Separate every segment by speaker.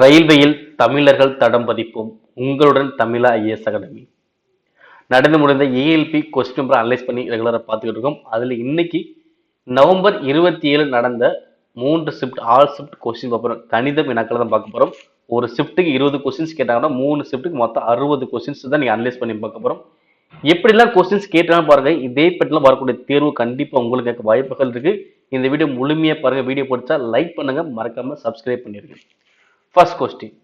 Speaker 1: ரயில்வேயில் தமிழர்கள் தடம் பதிப்போம். உங்களுடன் தமிழா ஐஏஎஸ் அகாடமி. நடந்து முடிந்த ஏஎல்பி கொஸ்டின் பேப்பர் அனலைஸ் பண்ணி ரெகுலராக பார்த்துக்கிட்டு இருக்கோம். அதில் இன்னைக்கு நவம்பர் 27 நடந்த 3 shift all shift question paper கணிதம் வினாக்களை தான் பார்க்க போகிறோம். ஒரு ஷிஃப்ட்டுக்கு 20 கொஸ்டின்ஸ் கேட்டாங்கன்னா 3 ஷிஃப்ட்டுக்கு மொத்தம் 60 கொஸ்டின்ஸ் தான் நீங்கள் அனலைஸ் பண்ணி பார்க்க போகிறோம். எப்படிலாம் கொஸ்டின்ஸ் கேட்டாலும் பாருங்க, இதே பற்றிலாம் வரக்கூடிய தேர்வு கண்டிப்பாக உங்களுக்கு கேட்க வாய்ப்புகள் இருக்கு. இந்த வீடியோ முழுமையாக பாருங்க. வீடியோ பிடிச்சா லைக் பண்ணுங்க, மறக்காம சப்ஸ்கிரைப் பண்ணிருங்க. ஃபர்ஸ்ட் கொஸ்டின்,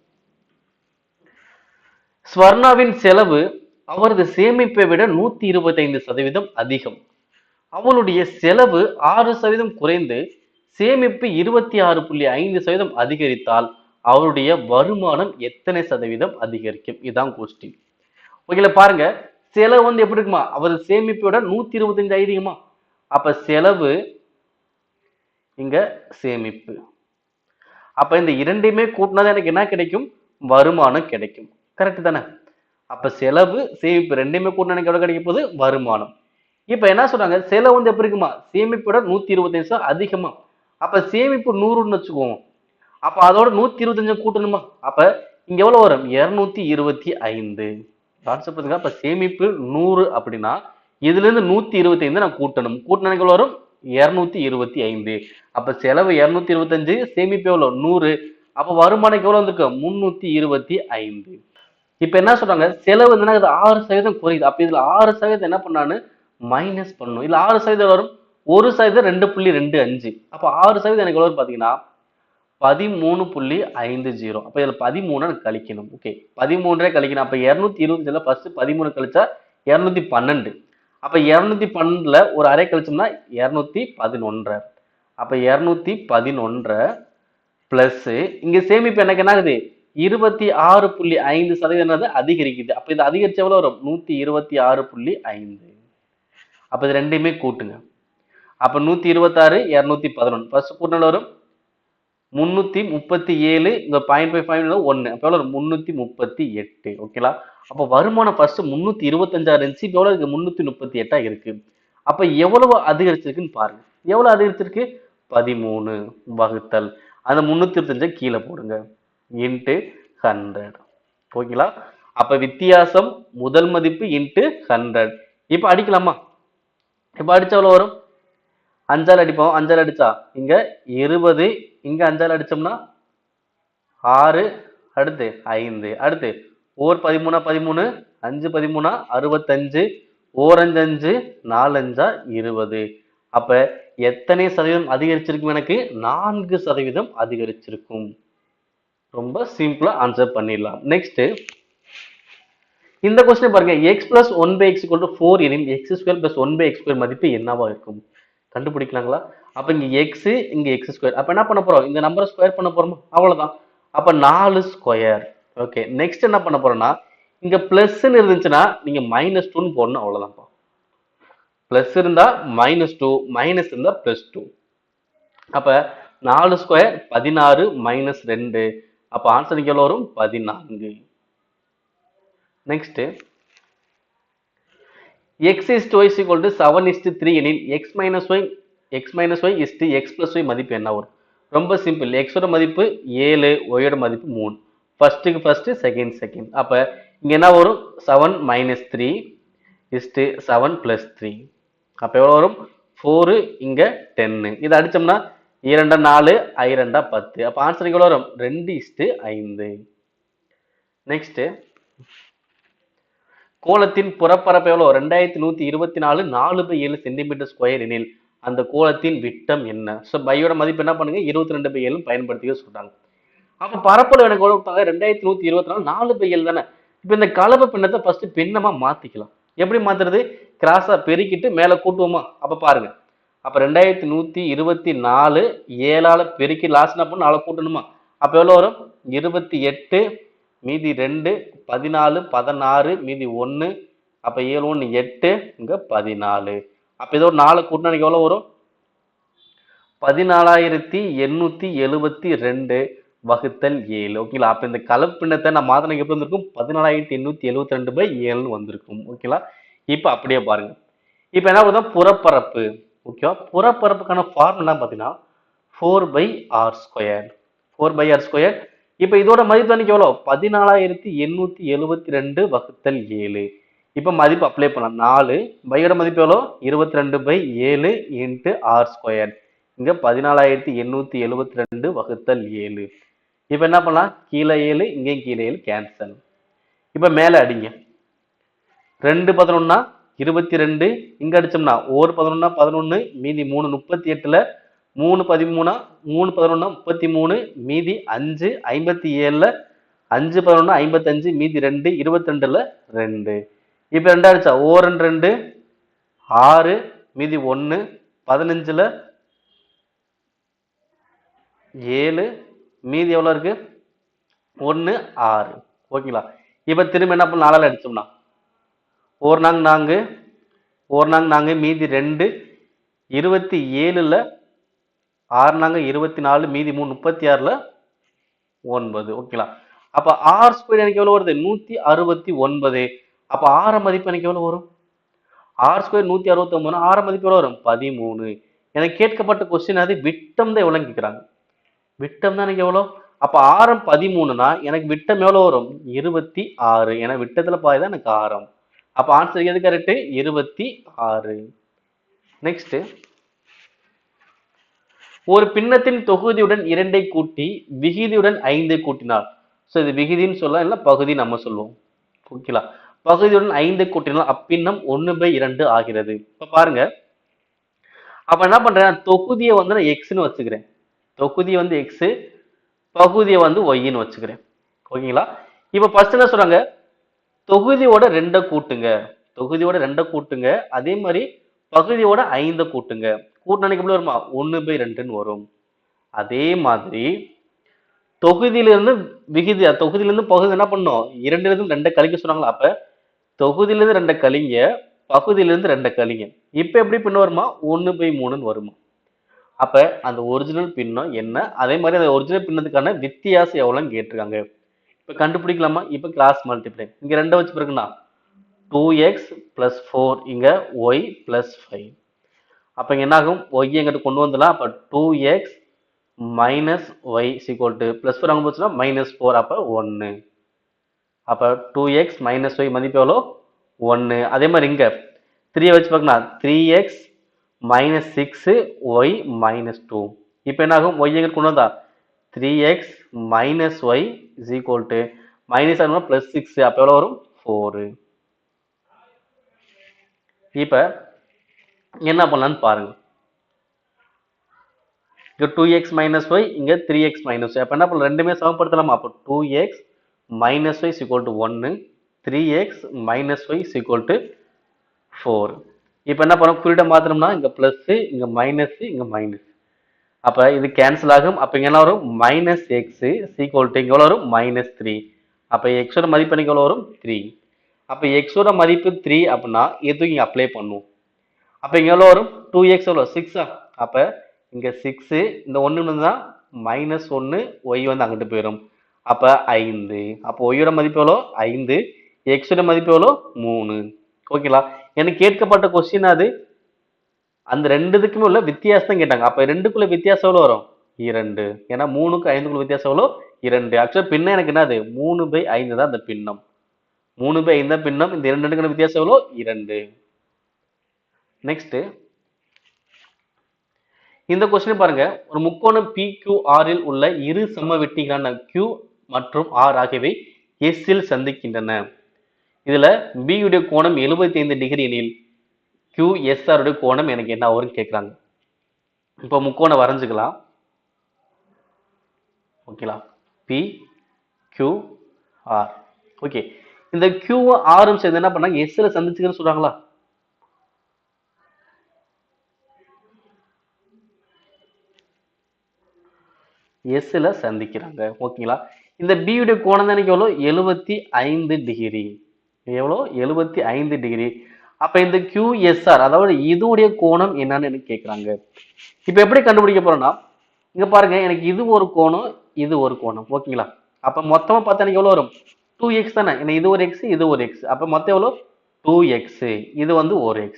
Speaker 1: ஸ்வர்ணாவின் செலவு அவரது சேமிப்பை விட 125% அதிகம். அவளுடைய செலவு 6% குறைந்து சேமிப்பு 26.5% அதிகரித்தால் அவருடைய வருமானம் எத்தனை சதவீதம் அதிகரிக்கும்? இதுதான் கொஸ்டின். ஓகேல, பாருங்க, செலவு வந்து எப்படி இருக்குமா? அவரது சேமிப்பை விட 125 அதிகமா? அப்ப செலவு இங்க சேமிப்பு. அப்ப இந்த இரண்டையுமே கூட்டினா எனக்கு என்ன கிடைக்கும்? வருமானம் கிடைக்கும். கரெக்ட் தானே? அப்ப செலவு சேமிப்பு ரெண்டையுமே கூட்டினா எனக்கு எவ்வளவு கிடைக்க போகுது? வருமானம். இப்ப என்ன சொல்றாங்க? செலவு வந்து எப்படி இருக்குமா? சேமிப்போட 125 அதிகமா. அப்ப சேமிப்பு 100ன்னு வச்சுக்குவோம். அப்ப அதோட 125 கூட்டணுமா? அப்ப இங்க எவ்வளவு வரும்? 225. கான்செப்ட் புரியுதுங்க? அப்ப சேமிப்பு 100 அப்படின்னா இதுல இருந்து 125 நான் கூட்டணும். கூட்டினா எவ்வளவு வரும்? 225. அப்ப செலவு 225, சேமிப்பு எவ்வளவு? 100. அப்ப வருமானம் எவ்வளவு வந்திருக்கு? 325. இப்ப என்ன சொல்றாங்க? செலவு வந்து 6% குறையுது. அப்ப இதுல 6% என்ன பண்ணான்னு மைனஸ் பண்ணணும். இல்ல 6% வரும். 1% 2.25. அப்ப 6% எனக்கு எவ்வளவு பாத்தீங்கன்னா 13.50. அப்ப இதுல 13 கழிக்கணும். ஓகே, 13 கழிக்கணும். அப்ப 225 ஃபர்ஸ்ட் 13 கழிச்சா 212. அப்ப 212ல ஒரு அரை கழிச்சோம்னா 211. அப்ப 211 பிளஸ் இங்க சேமிப்பு எனக்கு என்ன ஆகுது? 26.5% அதிகரிக்குது. அப்ப இது அதிகரிச்ச எவ்வளவு வரும்? 126.5. அப்ப இது ரெண்டையுமே கூட்டுங்க. அப்ப 126 211 ஃபர்ஸ்ட் கூட்டினால வரும் 337. இந்த 0.5 1. அப்ப எவ்வளவு? 338. ஓகேலா? அப்ப வருமானம் ஃபர்ஸ்ட் 325 இருந்துச்சு. இப்ப எவ்வளவு இருக்கு? 338 இருக்கு. அப்ப எவ்வளவு அதிகரிச்சிருக்குன்னு பாருங்க. எவ்வளவு அதிகரிச்சிருக்கு? 13 வகுத்தல் அந்த 325 கீழே போடுங்க இன்ட்டு 100. ஓகேங்களா? அப்ப வித்தியாசம் முதல் மதிப்பு இன்ட்டு 100. இப்ப அடிக்கலாமா? இப்ப அடிச்சா எவ்வளவு வரும்? 5ஆல் அடிப்போம். 5ஆல் அடிச்சா இங்க 20, இங்க 5ஆல் அடிச்சோம்னா 6, அடுத்து 5, அடுத்து ஓர் 13 13, 5 13 65, ஓர் 5 5, 4 5 20. அப்ப எத்தனை சதவீதம் அதிகரிச்சிருக்கும்? எனக்கு 4% அதிகரிச்சிருக்கும். ரொம்ப சிம்பிளா ஆன்சர் பண்ணிடலாம். நெக்ஸ்ட், இந்த கொஸ்டின் பாருங்க. x plus 1 by x equal to 4 எனில் x square plus 1 by x square மதிப்பு என்னவா இருக்கும்? கண்டுபிடிக்கலாங்களா? அப்ப இங்க x, இங்க x ஸ்கொயர். அப்ப என்ன பண்ண போறோம்? இந்த நம்பரை ஸ்கொயர் பண்ண போறோமா? அவ்வளவுதான். அப்ப 4 ஸ்கொயர். ஓகே, நெக்ஸ்ட் என்ன பண்ண போறோம்னா, இங்க பிளஸ் இருந்துச்சுன்னா நீங்க -2 போடணும். அவ்வளவுதான்ப்பா. பிளஸ் இருந்தா -2, மைனஸ் இருந்தா +2. அப்ப 4 ஸ்கொயர் 16 - 2. அப்ப ஆன்சர் எவ்வளவு வரும்? 14. Next, x is to y is equal to 7:3 எனில் x minus y is to x plus y மதிப்பு என்ன வரும்? ரொம்ப சிம்பிள். x ஓட மதிப்பு 7, y ஓட மதிப்பு 3. ஃபர்ஸ்ட்டுக்கு ஃபர்ஸ்ட், செகண்ட். அப்ப இங்க என்ன வரும்? 7 - 3 is to 7 plus 3. அப்ப எவ்வளவு வரும்? 4, இங்க 10. இதை அடிச்சோம்னா 2 4, 2 10. அப்ப ஆன்சர் எவ்வளவு வரும்? 2:5. நெக்ஸ்ட், கோலத்தின் புறப்பரப்பு எவ்வளவு? 2124 4/7 சென்டிமீட்டர் ஸ்கொயர் எனில் அந்த கோலத்தின் விட்டம் என்ன? ஸோ பையோட மதிப்பு என்ன பண்ணுங்க? 22/7 பயன்படுத்திக்க சொல்றாங்க. அப்ப பரப்பளவு எனக்கு எவ்வளவு கொடுத்தாங்க? 2124 4/7 தானே. இப்ப இந்த கலப்பு பின்னத்தை ஃபர்ஸ்ட் பின்னமா மாத்திக்கலாம். எப்படி மாத்துறது? கிராஸா பெருக்கிட்டு மேல கூட்டுவோமா? அப்ப பாருங்க. அப்ப 2124 7ஆல பெருக்கி லாஸ்ட் என்ன பண்ணணும்? 4 கூட்டணுமா? அப்ப எவ்வளவு வரும்? 28 மீதி 2 14 16 மீதி 1. அப்ப 7 1 8, இங்க 14. அப்ப இதோ 4 கூட்டினா எவ்வளவு வரும்? 14,872 வகுத்தல் 7. ஓகேங்களா? அப்ப இந்த கலப்பினத்தை நான் மாத்திரம் எப்படி வந்திருக்கும்? 14,872/7 வந்திருக்கும். ஓகேங்களா? இப்ப அப்படியே பாருங்க. இப்ப என்ன பண்ணுதா? புறப்பரப்பு. ஓகேவா? புறப்பரப்புக்கான ஃபார்முலா பாத்தீங்கன்னா 4/r². 4/r². இப்ப இதோட மதிப்பு அன்னைக்கு எவ்வளோ 14,872 வகுத்தல் 7. இப்ப மதிப்பு அப்ளை பண்ணலாம் 4 பையோட மதிப்பு எவ்வளோ 22/7 இன்ட்டு ஆர் ஸ்கொயர். இங்க 14,872 வகுத்தல் 7. இப்ப என்ன பண்ணலாம் கீழே 7 இங்கேயும் கீழே 7 கேன்சல். இப்ப மேல அடிங்க 2 11 22 இங்க அடிச்சோம்னா 1 11 11 மீதி 3 38ல 3 13 3 11 33 மீதி 5 57ல 5 11 55 மீதி 2 22ல 2. இப்ப 2 அடிச்சா 1 2 6 மீதி 1 15ல 7 மீதி எவ்வளவு இருக்கு 1 6. ஓகேங்களா. இப்ப திரும்ப என்ன பண்ண 4 அடிச்சோம்னா 1 நாங்க 4 1 நாங்க 4 மீதி 2 27ல 6 நாங்க 24 மீதி 3 36ல 9. ஓகேங்களா. அப்ப ஆர் ஸ்கொயர் எனக்கு எவ்வளவு வருது 169. அப்ப ஆற மதிப்பு எனக்கு எவ்வளவு வரும் ஆர் ஸ்கொயர் 169 ஆற மதிப்பு எவ்வளவு வரும் 13. எனக்கு கேட்கப்பட்ட கொஸ்டின் அது விட்டம் தான் எவ்வளவு கேட்கிறாங்க. விட்டம் தான் எனக்கு எவ்வளவு அப்ப ஆரம் 13னா எனக்கு விட்டம் எவ்வளவு வரும் 26. ஏன்னா விட்டத்துல பாதிதான் எனக்கு ஆரம். அப்ப ஆன்சர் எது கரெக்ட் 26. நெக்ஸ்ட் ஒரு பின்னத்தின் தொகுதியுடன் 2ஐ கூட்டி விகிதியுடன் 5ஐ கூட்டினால் சோ இது விகிதின்னு சொல்லலாம் இல்ல பகுதி நம்ம சொல்லுவோம். ஓகேங்களா. பகுதியுடன் 5ஐ கூட்டினால் அப்பின்னம் 1/2 ஆகிறது. இப்ப பாருங்க அப்ப என்ன பண்றேன் தொகுதியை வந்து நான் எக்ஸ்ன்னு வச்சுக்கிறேன். தொகுதியை வந்து எக்ஸ் பகுதியை வந்து ஒய்ன்னு வச்சுக்கிறேன். ஓகேங்களா. இப்ப ஃபர்ஸ்ட் என்ன சொல்றாங்க தொகுதியோட 2 கூட்டுங்க தொகுதியோட 2 கூட்டுங்க அதே மாதிரி பகுதியோட 5 கூட்டுங்க கூட்டினா எப்படி வருமா 1/2ன்னு வரும். அதே மாதிரி தொகுதியிலிருந்து விகிதி தொகுதியிலிருந்து பகுதி என்ன பண்ணும் 2லிருந்து 2 கழிக்க சொன்னாங்களா அப்ப தொகுதியிலிருந்து 2 கழிங்க பகுதியிலிருந்து 2 கழிங்க இப்ப எப்படி பின்ன வருமா 1/3ன்னு வருமா. அப்ப அந்த ஒரிஜினல் பின்னம் என்ன அதே மாதிரி அந்த ஒரிஜினல் பின்னத்துக்கான வித்தியாசம் எவ்வளவுன்னு கேட்டிருக்காங்க. இப்ப கண்டுபிடிக்கலாமா இப்ப கிராஸ் மல்டிப்ளை இங்க 2 வச்சு பிறகுனா 2x plus 4 இங்க y plus 5. அப்ப இங்க என்ன ஆகும் y எங்கிட்ட கொண்டு வந்துடலாம். அப்ப 2x minus y is equal to plus 4 அங்க போச்சுன்னா minus 4 அப்ப 1. அப்ப 2x minus y மதிப்பு எவ்வளோ 1. அதே மாதிரி இங்க 3 வச்சு பார்க்கலாம் 3x minus 6 y minus 2. இப்ப என்ன ஆகும் y எங்கிட்ட கொண்டு வந்தா 3x minus y is equal to minus plus 6 அப்ப எவ்வளவு வரும் 4. இப்ப என்ன பண்ணலாம்னு பாருங்க இங்க 2x minus y இங்க 3x minus y அப்ப என்ன பண்ணலாம் ரெண்டுமே சமப்படுத்தலாமா அப்ப 2x minus y is equal to 1 3x minus y is equal to 4. இப்ப என்ன பண்ணோம் குறியீட்டை மாத்தணும்னா இங்க பிளஸ் இங்க மைனஸ் இங்க மைனஸ் அப்ப இது கேன்சல் ஆகும். அப்ப இங்க என்ன வரும் மைனஸ் எக்ஸ் சீக்வல் டு இங்க எவ்வளவு வரும் மைனஸ் 3. அப்ப எக்ஸோட மதிப்பு எனக்கு எவ்வளவு வரும் 3. அப்ப எக்ஸோட மதிப்பு 3 அப்படின்னா எதுவும் இங்க அப்ளை பண்ணுவோம். அப்ப இங்க எவ்வளவு வரும் 2x எவ்வளவு 6. அப்ப இங்க 6 இந்த 1 தான் மைனஸ் 1 y வந்து அங்கிட்டு போயிடும். அப்ப 5. அப்ப ஒய்யோட மதிப்பு எவ்வளோ 5 எக்ஸோட மதிப்பு எவ்வளோ 3. ஓகேங்களா. எனக்கு கேட்கப்பட்ட கொஸ்டின் அது அந்த ரெண்டுக்குமே உள்ள வித்தியாசம் கேட்டாங்க. அப்ப ரெண்டுக்குள்ள வித்தியாசம் எவ்வளவு வரும் 2. ஏன்னா 3க்கு 5க்குள்ள வித்தியாசம் எவ்வளோ 2. ஆக்சுவலா பின்னம் எனக்கு என்னது 3/5 தான் அந்த பின்னம் 3/5 தான் பின்னம். இந்த ரெண்டுக்குள்ள வித்தியாசம் எவ்வளோ 2. நெக்ஸ்ட் இந்த கொஸ்டின் பாருங்க ஒரு முக்கோணம் PQR இல் உள்ள இரு சமவெட்டிகளான Q மற்றும் R ஆகியவை S இல் சந்திக்கின்றன. இதுல B உடைய கோணம் 75 டிகிரி எனில் QSR உடைய கோணம் எனக்கு என்ன வரும்னு கேட்கிறாங்க. இப்போ முக்கோணம் வரைஞ்சுக்கலாம். ஓகேங்களா. PQR. ஓகே இந்த Q Rம் சேர்ந்து என்ன பண்ணாங்க S ல சந்திச்சுக்கிறேன்னு சொல்றாங்களா. S ல சந்திக்கிறாங்க. ஓகேங்களா. இந்த B உடைய கோணம் தான் எனக்கு எவ்வளவு 75 டிகிரி எவ்வளோ 75 டிகிரி. அப்ப இந்த QSR அதாவது இதுடைய கோணம் என்னன்னு எனக்கு கேட்கிறாங்க. இப்ப எப்படி கண்டுபிடிக்க போறோம்னா இங்க பாருங்க எனக்கு இது ஒரு கோணம் இது ஒரு கோணம். ஓகேங்களா. அப்ப மொத்தமா பார்த்தா எனக்கு எவ்வளவு வரும் 2x தானே ஏன்னா இது ஒரு x இது ஒரு x அப்ப மொத்தம் எவ்வளவு 2x இது வந்து ஒரு x.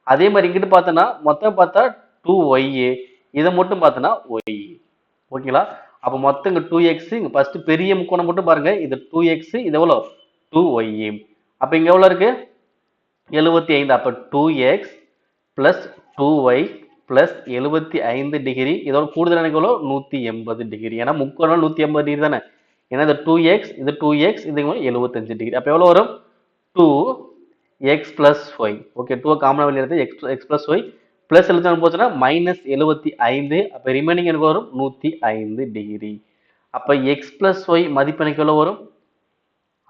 Speaker 1: அதே மாதிரி இங்கிட்டு பார்த்தோன்னா மொத்தம் பார்த்தா 2y இதை மட்டும் பார்த்தோன்னா y. ஓகேங்களா. அப்ப மொத்தம் இங்க 2x, இங்க ஃபர்ஸ்ட் பெரிய முக்கோணம் மட்டும் பாருங்க, இது 2x, இது எவ்வளவு 2y. அப்ப இங்க எவ்வளவு இருக்கு 75. அப்ப 2x plus 2y plus 75 degree, இதோட கூடுதல் எனக்கு எவ்வளவு 180 டிகிரி. ஏன்னா முக்கோணம் 180 டிகிரி தானே. ஏன்னா இது 2x, இது 2x, இது 75 டிகிரி. அப்ப எவ்வளவு வரும் 2x plus y. ஓகே, 2 காமனா வெளிய எடுத்து x plus y பிளஸ் 75 போச்சுன்னா மைனஸ் 75. அப்ப ரிமைனிங் எனக்கு வரும் 105 டிகிரி. அப்ப x plus y மதிப்பு எனக்கு எவ்வளவு வரும்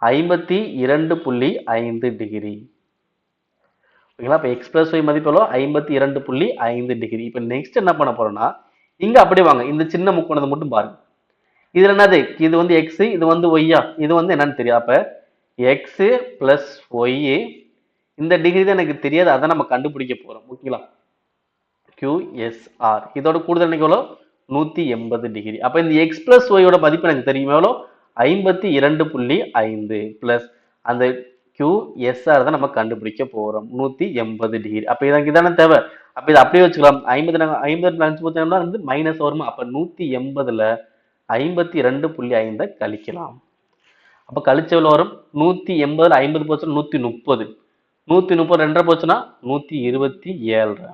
Speaker 1: 52.5 டிகிரி. ஓகேங்களா? அப்ப x plus y மதிப்பு எவ்வளவு 52.5 டிகிரி. இப்ப நெக்ஸ்ட் என்ன பண்ண போறோம்னா, இங்க அப்படியே வாங்க, இந்த சின்ன முக்கோணத்தை மட்டும் பாருங்க. இதுல என்னது, இது வந்து x, இது வந்து y, இது வந்து என்னன்னு தெரியாது. அப்ப x plus y, இந்த டிகிரி தான் எனக்கு தெரியாது, அதை நம்ம கண்டுபிடிக்க போறோம். ஓகேங்களா? QSR இதோட கூடுதல் எனக்கு எவ்வளோ 180 டிகிரி. அப்ப இந்த x plus y யோட மதிப்பு எனக்கு தெரியும் எவ்வளோ 52.5 பிளஸ் அந்த QSR தான் நம்ம கண்டுபிடிக்க போறோம் 180 டிகிரி. அப்ப எனக்கு இதான தேவை. அப்ப இதை அப்படியே வச்சுக்கலாம். 50 நினைச்சு போச்சோம்னா வந்து மைனஸ் வருமா. அப்ப 180ல 52.5 கழிக்கலாம். அப்ப கழிச்ச எவ்வளவு வரும் 180ல 50 போச்சுன்னா 130, 130 ரெண்டரை போச்சுன்னா 127.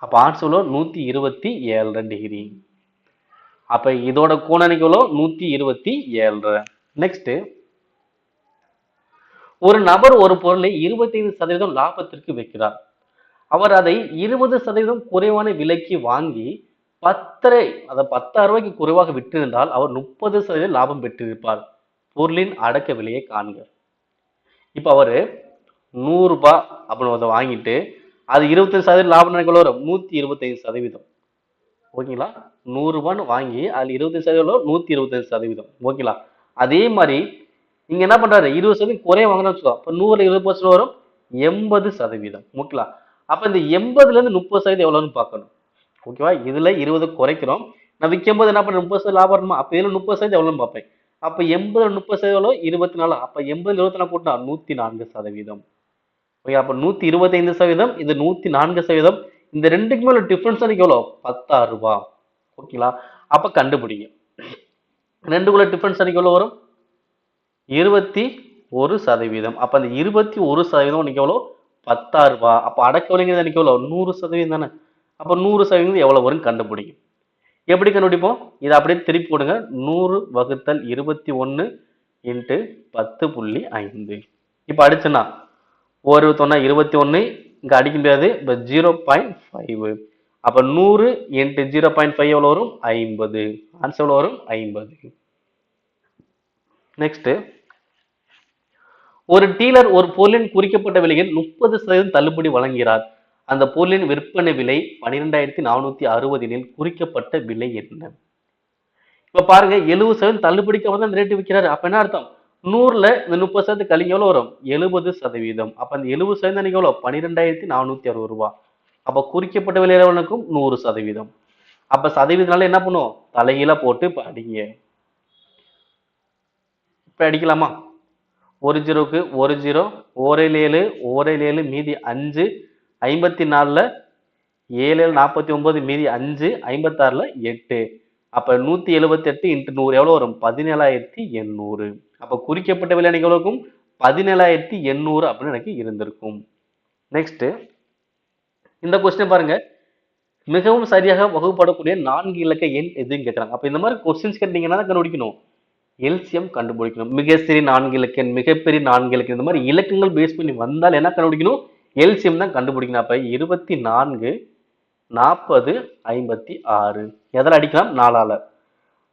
Speaker 1: அப்ப ஆன்சர் 127 டிகிரி. அப்ப இதோட கோணம் எவ்வளோ 127. நெக்ஸ்ட், ஒரு நபர் ஒரு பொருளை 25% லாபத்திற்கு வைக்கிறார். அவர் அதை 20% குறைவான விலைக்கு வாங்கி 10,000 ரூபாய்க்கு குறைவாக விற்றிருந்தால் அவர் 30% லாபம் பெற்றிருப்பார். பொருளின் அடக்க விலையை காண்க. இப்ப அவரு 100 ரூபாய் அப்படின்னு வாங்கிட்டு அது 25% லாபம் நினைக்கல வரும் 125%. ஓகேங்களா? 100 ரூபான்னு வாங்கி அதுல 25% 125%. ஓகேங்களா? அதே மாதிரி இங்க என்ன பண்றாரு 20% குறைய வாங்கினா வச்சுக்கோ. அப்ப 100ல 20% வரும் 80%. ஓகேங்களா? அப்ப இந்த 80ல இருந்து 30% எவ்வளவுன்னு பார்க்கணும். ஓகேவா? இதுல 20 குறைக்கிறோம். நான் விற்கும் போது என்ன பண்றேன் 30% லாபம் வருமா. அப்ப இதுல 30% எவ்வளவுன்னு பார்ப்பேன். அப்ப 80 30% எவ்வளவு 24. அப்ப 80 24 போட்டா 104%. ஓகே, அப்ப 125%, இது 104%. இந்த ரெண்டுக்குமே உள்ள டிஃபரன்ஸ் எனக்கு எவ்வளவு 16 ரூபாய். ஓகேங்களா? அப்ப கண்டுபிடிங்க. ரெண்டுக்குள்ள டிஃபரன்ஸ் எனக்கு எவ்வளவு வரும் 21%. அப்ப அந்த 21% எனக்கு எவ்வளவு 16 ரூபாய். அப்ப அடக்க விலைங்கிறது எனக்கு எவ்வளவு 100% தானே. அப்ப 100% எவ்வளவு வரும் கண்டுபிடிங்க. எப்படி கண்டுபிடிப்போம், இதை அப்படியே திருப்பி போடுங்க. 100 வகுத்தல் 21 இன்ட்டு 10.5. இப்ப அடிச்சுன்னா ஒரு 21 இங்க அடிக்க முடியாது. இப்ப 0.5. அப்ப 100 இன்ட்டு 0.5 எவ்வளவு வரும் 50. ஆன்சர் எவ்வளவு வரும் 50. நெக்ஸ்ட், ஒரு டீலர் ஒரு பொருளின் குறிக்கப்பட்ட விலையில் 30% தள்ளுபடி வழங்குகிறார். அந்த பொருளின் விற்பனை விலை 12,460 குறிக்கப்பட்ட விலை என்ன? இப்ப பாருங்க 70% தள்ளுபடிக்கு வந்து அந்த ரேட்டு விற்கிறாரு. அப்ப என்ன அர்த்தம் 100ல இந்த 30% கழிங்க எவ்வளவு வரும் 70%. அப்ப அந்த 70% எவ்வளவு 12,460 ரூபாய். அப்ப குறிக்கப்பட்ட விலை எவ்வளவுக்கும் 100%. அப்ப சதவீதனால என்ன பண்ணுவோம் தலைகீழ போட்டு இப்ப அடிங்க. இப்ப அடிக்கலாமா. ஒரு ஜீரோக்கு ஒரு ஜீரோ, ஓரேழு 7, ஓரேழு 7 மீதி 5, 54ல 7 49 மீதி 5, 56ல 8. அப்ப 178 இன்ட்டு 100 எவ்வளவு வரும் 17,800. அப்ப குறிக்கப்பட்ட விலை எனக்கு எவ்வளவு இருக்கும் 17,800 அப்படின்னு எனக்கு இருந்திருக்கும். நெக்ஸ்ட், இந்த கொஸ்டின் பாருங்க, மிகவும் சரியாக வகுப்படக்கூடிய 4 இலக்க எண் எதுன்னு கேட்கறாங்க. அப்ப இந்த மாதிரி கொஸ்டின்ஸ் கேட்டீங்கன்னா கண்டுபிடிக்கணும் எல்சிஎம் கண்டுபிடிக்கணும். மிக சிறிய 4 இலக்க எண், மிகப்பெரிய 4 இலக்க இந்த மாதிரி இலக்கங்கள் பேஸ் பண்ணி வந்தால் என்ன கண்டுபிடிக்கணும் எல்சிஎம் தான் கண்டுபிடிக்கணும். அப்ப 24, 40, 56 எதில் அடிக்கலாம் 4ஆல.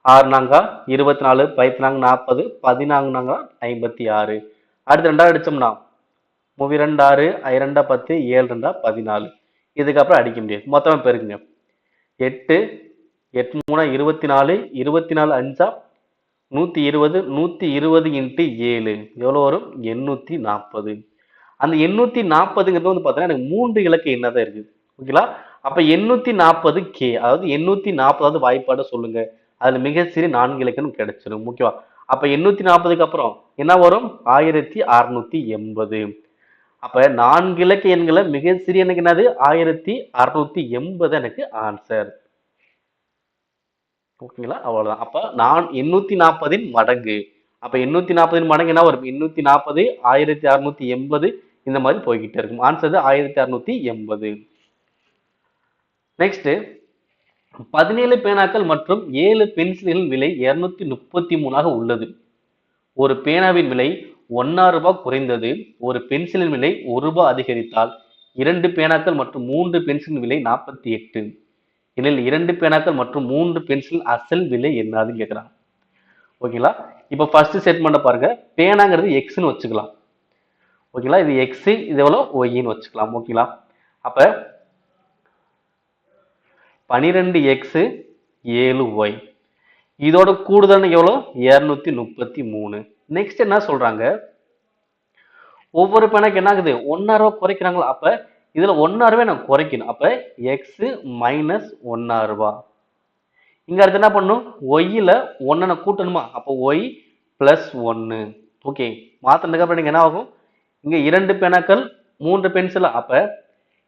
Speaker 1: 6 நாங்கா 24, 14 40, 14 நாங்கா 56. அடுத்து ரெண்டாவது அடிச்சோம்னா 3 2 6, 2 10, 7 2 14. இதுக்கப்புறம் அடிக்க முடியாது. மொத்தமா பெருக்குங்க 8 8 3 24, 24 5 120, 120 இன்ட்டு 7 எவ்வளவு வரும் 840. அந்த 840ங்கிறது வந்து பார்த்தீங்கன்னா எனக்கு 3 இலக்க எண்ணாக தான் இருக்கு. ஓகேங்களா? அப்ப 840 கே, அதாவது 840வது வாய்ப்பாடு சொல்லுங்க. அதுல மிக சிறிய 4 இலக்கம் கிடைச்சிடும். ஓகேவா? அப்ப 840க்கு அப்புறம் என்ன வரும் 1680. அப்ப 4 இலக்க எண்களை மிக சிறிய எனக்கு என்னது 1680 எனக்கு ஆன்சர். ஓகேங்களா? அவ்வளவுதான். அப்ப நான் 840 மடங்கு. அப்ப 840 மடங்கு என்ன வரும்? 840 1680 இந்த மாதிரி போய்கிட்டே இருக்கும். ஆன்சர் 1680. நெக்ஸ்ட் 17 பேனாக்கள் மற்றும் 7 பென்சில்களின் விலை 233 உள்ளது. ஒரு பேனாவின் விலை ரூபாய் குறைந்தது. ஒரு பென்சிலின் விலை ரூபாய் அதிகரித்தால் 2 பேனாக்கள் மற்றும் 3 பென்சிலின் விலை 48. எனில் 2 பேனாக்கள் மற்றும் 3 பென்சில் அசல் விலை என்னதுன்னு கேட்குறாங்க. ஓகேங்களா? இப்போ ஃபர்ஸ்ட் ஸ்டேட்மெண்ட் பாருங்க. பேனாங்கிறது எக்ஸ்ன்னு வச்சுக்கலாம். ஓகேங்களா? இது எக்ஸ், இது எவ்வளோ ஒய்ன்னு வச்சுக்கலாம். ஓகேங்களா? அப்ப 12x 7y இதோட கூடுதல் எவ்வளோ? 233. நெக்ஸ்ட் என்ன சொல்றாங்க? ஒவ்வொரு பேனாக்கு என்ன ஆகுது? 1 ரூபாய் குறைக்கிறாங்களா? அப்ப இதுல 1 ரூபாய் நான் குறைக்கணும். அப்ப x மைனஸ் 1 ரூபாய். இங்க அடுத்து என்ன பண்ணும்? ஒய்ல 1 நான் கூட்டணுமா? அப்போ y பிளஸ் 1. ஓகே, மாத்தினதுக்கு அப்புறம் என்ன ஆகும்? இங்க 2 பேனாக்கள் 3 பென்சில். அப்ப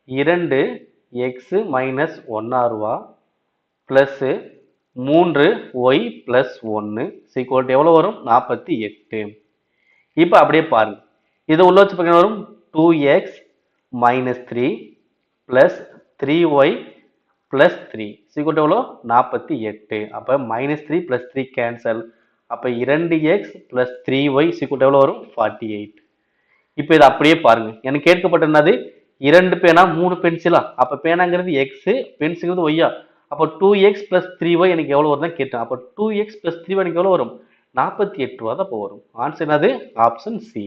Speaker 1: 2x மைனஸ் 1 ரூபாய் பிளஸ் 3y பிளஸ் 1 சீக்வல் எவ்வளவு வரும்? 48. இப்ப அப்படியே பாருங்க. இதை உள்ள வச்சு பார்க்க வரும் 2x minus 3 plus 3y plus 3 sequel எவ்வளோ? 48. அப்ப மைனஸ் 3 பிளஸ் 3 கேன்சல். அப்ப 2x பிளஸ் 3y சீக்வல் எவ்வளோ வரும்? 48. இப்ப இதை அப்படியே பாருங்க. எனக்கு கேட்கப்பட்ட என்னது? 2 பேனா 3 பென்சிலா? அப்ப பேனாங்கிறது எக்ஸ், பென்சில்ங்கிறது ஒய்யா? அப்போ 2x பிளஸ் 3y எனக்கு எவ்வளோ வரும் தான் கேட்டேன். அப்போ 2x பிளஸ் 3y எனக்கு எவ்வளோ வரும்? 48 ரூபா தான் வரும். ஆன்சர் என்னது? Option C.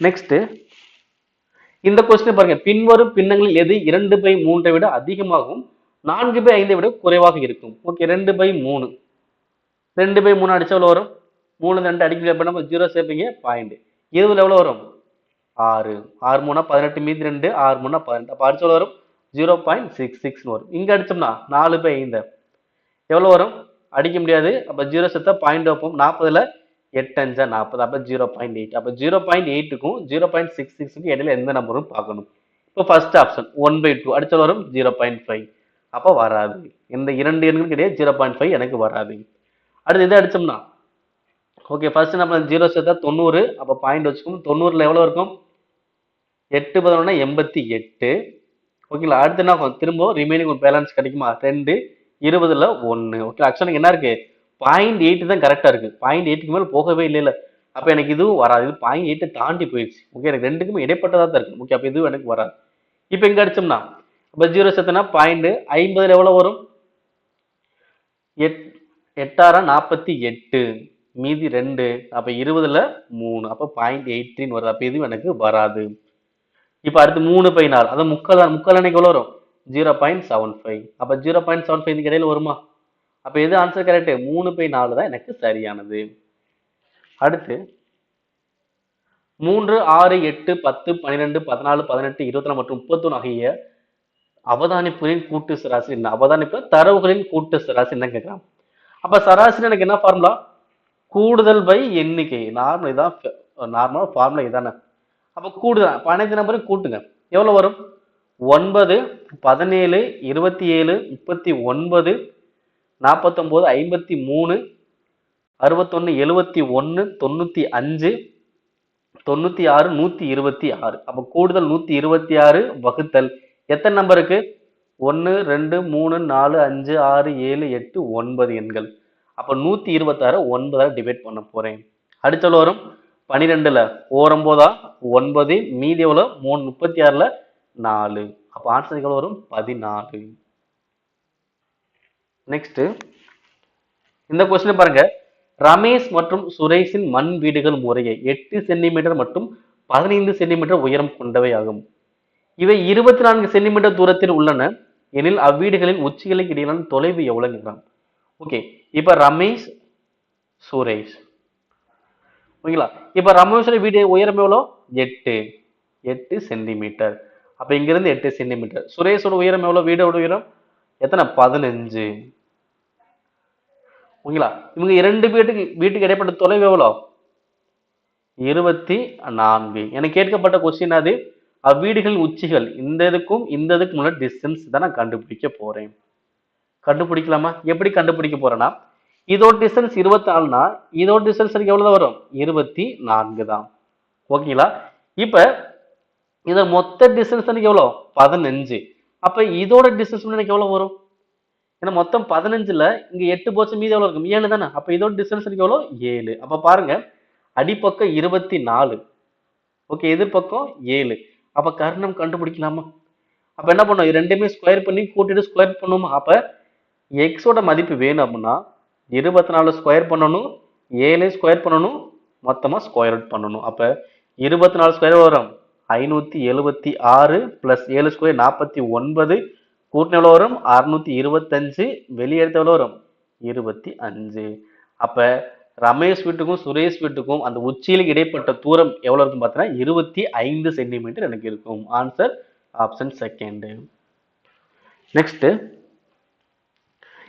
Speaker 1: நெக்ஸ்ட் இந்த கொஸ்டின் பாருங்க. பின்வரும் பின்னங்களில் எது 2/3 விட அதிகமாகவும் 4/5 விட குறைவாக இருக்கும்? ஓகே, 2/3. 2/3 அடிச்சா எவ்வளோ வரும்? 3 2 அடிக்க நம்ம 0 சேர்ப்பீங்க பாயிண்ட். இதுல எவ்வளோ வரும்? 6. 6 3 18 மீதி 2 6 3 18. அப்போ அடிச்ச எவ்வளோ வரும்? 0.66 வரும். இங்க அடிச்சோம்னா 4/5 எவ்வளவு வரும்? அடிக்க முடியாது. அப்ப 0 சேர்த்தா பாயிண்ட் வைப்போம். 40ல 8 5 40. அப்ப 0.8. அப்ப 0.8க்கும் 0.66க்கும் இடையில எந்த நம்பரும் பார்க்கணும். இப்போ ஃபர்ஸ்ட் ஆப்ஷன் 1/2 அடிச்ச வரும் 0.5. அப்ப வராது. இந்த இரண்டு எண்களுக்கு இடையே 0.5 எனக்கு வராது. அடுத்து இதை அடிச்சோம்னா ஓகே, ஃபர்ஸ்ட் நம்ம 0 சேர்த்தா 90. அப்ப பாயிண்ட் வச்சுக்கோம். 90ல எவ்வளவு இருக்கும்? 8 11 88. ஓகேங்களா? அடுத்து என்ன ஆகும்? திரும்ப ரிமைனிங் பேலன்ஸ் கிடைக்குமா? 2 20ல 1. ஓகே, ஆக்சுவலா என்ன இருக்கு? 0.8 தான் கரெக்டா இருக்கு. 0.8க்கு மேல போகவே இல்லை. அப்ப எனக்கு இதுவும் வராது. இது 0.8 தாண்டி போயிடுச்சு. ஓகே, எனக்கு ரெண்டுக்குமே இடைப்பட்டதா தான் இருக்கு. ஓகே, அப்ப இதுவும் எனக்கு வராது. இப்ப இங்க அடிச்சோம்னா அப்ப 0 சேர்த்தனா பாயிண்ட் 50ல எவ்வளவு வரும்? 8 48 மீதி 2. அப்ப 20ல 3. அப்ப 0.83 வருது. அப்ப இதுவும் எனக்கு வராது. இப்ப அடுத்து 3/4. அது முக்கால் அன்னைக்கு எவ்வளவு வரும்? 0.75. அப்ப 0.75 இடையில வருமா? அப்ப எது ஆன்சர் கரெக்ட்? 3/4 தான் எனக்கு சரியானது. அடுத்து 3 6 8 10 12 14 18 24 மற்றும் 31 ஆகிய அவதானிப்புகளின் கூட்டு சராசரி என்ன? அவதானிப்பு தரவுகளின் கூட்டு சராசரி என்ன கேட்கலாம். அப்ப சராசரி எனக்கு என்ன ஃபார்முலா? கூடுதல் பை எண்ணிக்கை. நார்மல் இதான் நார்மல் ஃபார்முலா இதானே. அப்ப கூடுதல் அனைத்து நம்பரையும் கூட்டுங்க. எவ்வளவு வரும்? 9 17 27 39 49 53 61 71 95 96 126. அப்ப கூடுதல் 126 வகுத்தல் எத்தனை நம்பருக்கு? 1 2 3 4 5 6 7 8 9 எண்கள். அப்ப 126 9 டிவைட் பண்ண போறேன். அடுத்த வரும் 12ல 9 9 மீதி எவ்வளவு? 36ல 4. அப்ப ஆன்சர் எவ்வளவு வரும்? 14. நெக்ஸ்ட் இந்த கொஸ்டின் பாருங்க. ரமேஷ் மற்றும் சுரேஷின் மண் வீடுகள் முறையே 8 சென்டிமீட்டர் மற்றும் 15 சென்டிமீட்டர் உயரம் கொண்டவை ஆகும். இவை 24 சென்டிமீட்டர் தூரத்தில் உள்ளன எனில் அவ்வீடுகளின் உச்சிகளுக்கு இடையிலான தொலைவு எவ்வளவு? ஓகே, இப்ப ரமேஷ் சுரேஷ் ஓகேங்களா? இப்ப ரமேஷோட வீடு உயரம் எவ்வளோ? 8 சென்டிமீட்டர். அப்ப இங்க இருந்து 8 சென்டிமீட்டர். சுரேஷோட உயரம் எவ்வளவு? வீடோட உயரம் எத்தனை? 15. ஓகேங்களா? இவங்க இரண்டு வீட்டுக்கு இடைப்பட்ட தொலைவு எவ்வளோ? 24. எனக்கு கேட்கப்பட்ட கொஸ்டின் அது அவ்வீடுகளின் உச்சிகள் இந்த இதுக்கும் இந்த இதுக்கு முன்னாடி டிஸ்டன்ஸ் தான் நான் கண்டுபிடிக்க போறேன். கண்டுபிடிக்கலாமா? எப்படி கண்டுபிடிக்க போறேன்னா, இதோட டிஸ்டன்ஸ் 24னா இதோட டிஸ்டன்ஸ் எனக்கு எவ்வளவுதான் வரும்? 24 தான். ஓகேங்களா? இப்ப இத மொத்த டிஸ்டன்ஸ் எனக்கு எவ்வளோ? 15. அப்ப இதோட டிஸ்டன்ஸ் எனக்கு எவ்வளவு வரும்? ஏன்னா மொத்தம் 15ல இங்க 8 போச்சு, மீதி எவ்வளவு இருக்கும்? 7 தானே. அப்ப இதோட டிஸ்டன்ஸ் எனக்கு எவ்வளோ? 7. அப்ப பாருங்க, அடிப்பக்கம் 24. ஓகே, எதிர்பக்கம் 7. அப்ப கர்ணம் கண்டுபிடிக்கலாமா? அப்ப என்ன பண்ணும்? இது ரெண்டுமே ஸ்கொயர் பண்ணி கூட்டிட்டு ஸ்கொயர் பண்ணுமா? அப்ப எக்ஸோட மதிப்பு வேணும் அப்படின்னா 24 ஸ்கொயர் பண்ணணும், 7 ஸ்கொயர் பண்ணணும், மொத்தமா ஸ்கொயர் ரூட் பண்ணணும். அப்ப 24 ஸ்கொயர் வரும் 576 பிளஸ் 7 ஸ்கொயர் 49, கூட்டின எவ்வளவு வரும்? 625, வெளியே எடுத்த எவ்வளவு வரும்? 25. அப்ப ரமேஷ் வீட்டுக்கும் சுரேஷ் வீட்டுக்கும் அந்த உச்சியில் இடைப்பட்ட தூரம் எவ்வளவு இருக்கும் பார்த்தீங்கன்னா 25 சென்டிமீட்டர் எனக்கு இருக்கும். Answer option second. நெக்ஸ்ட்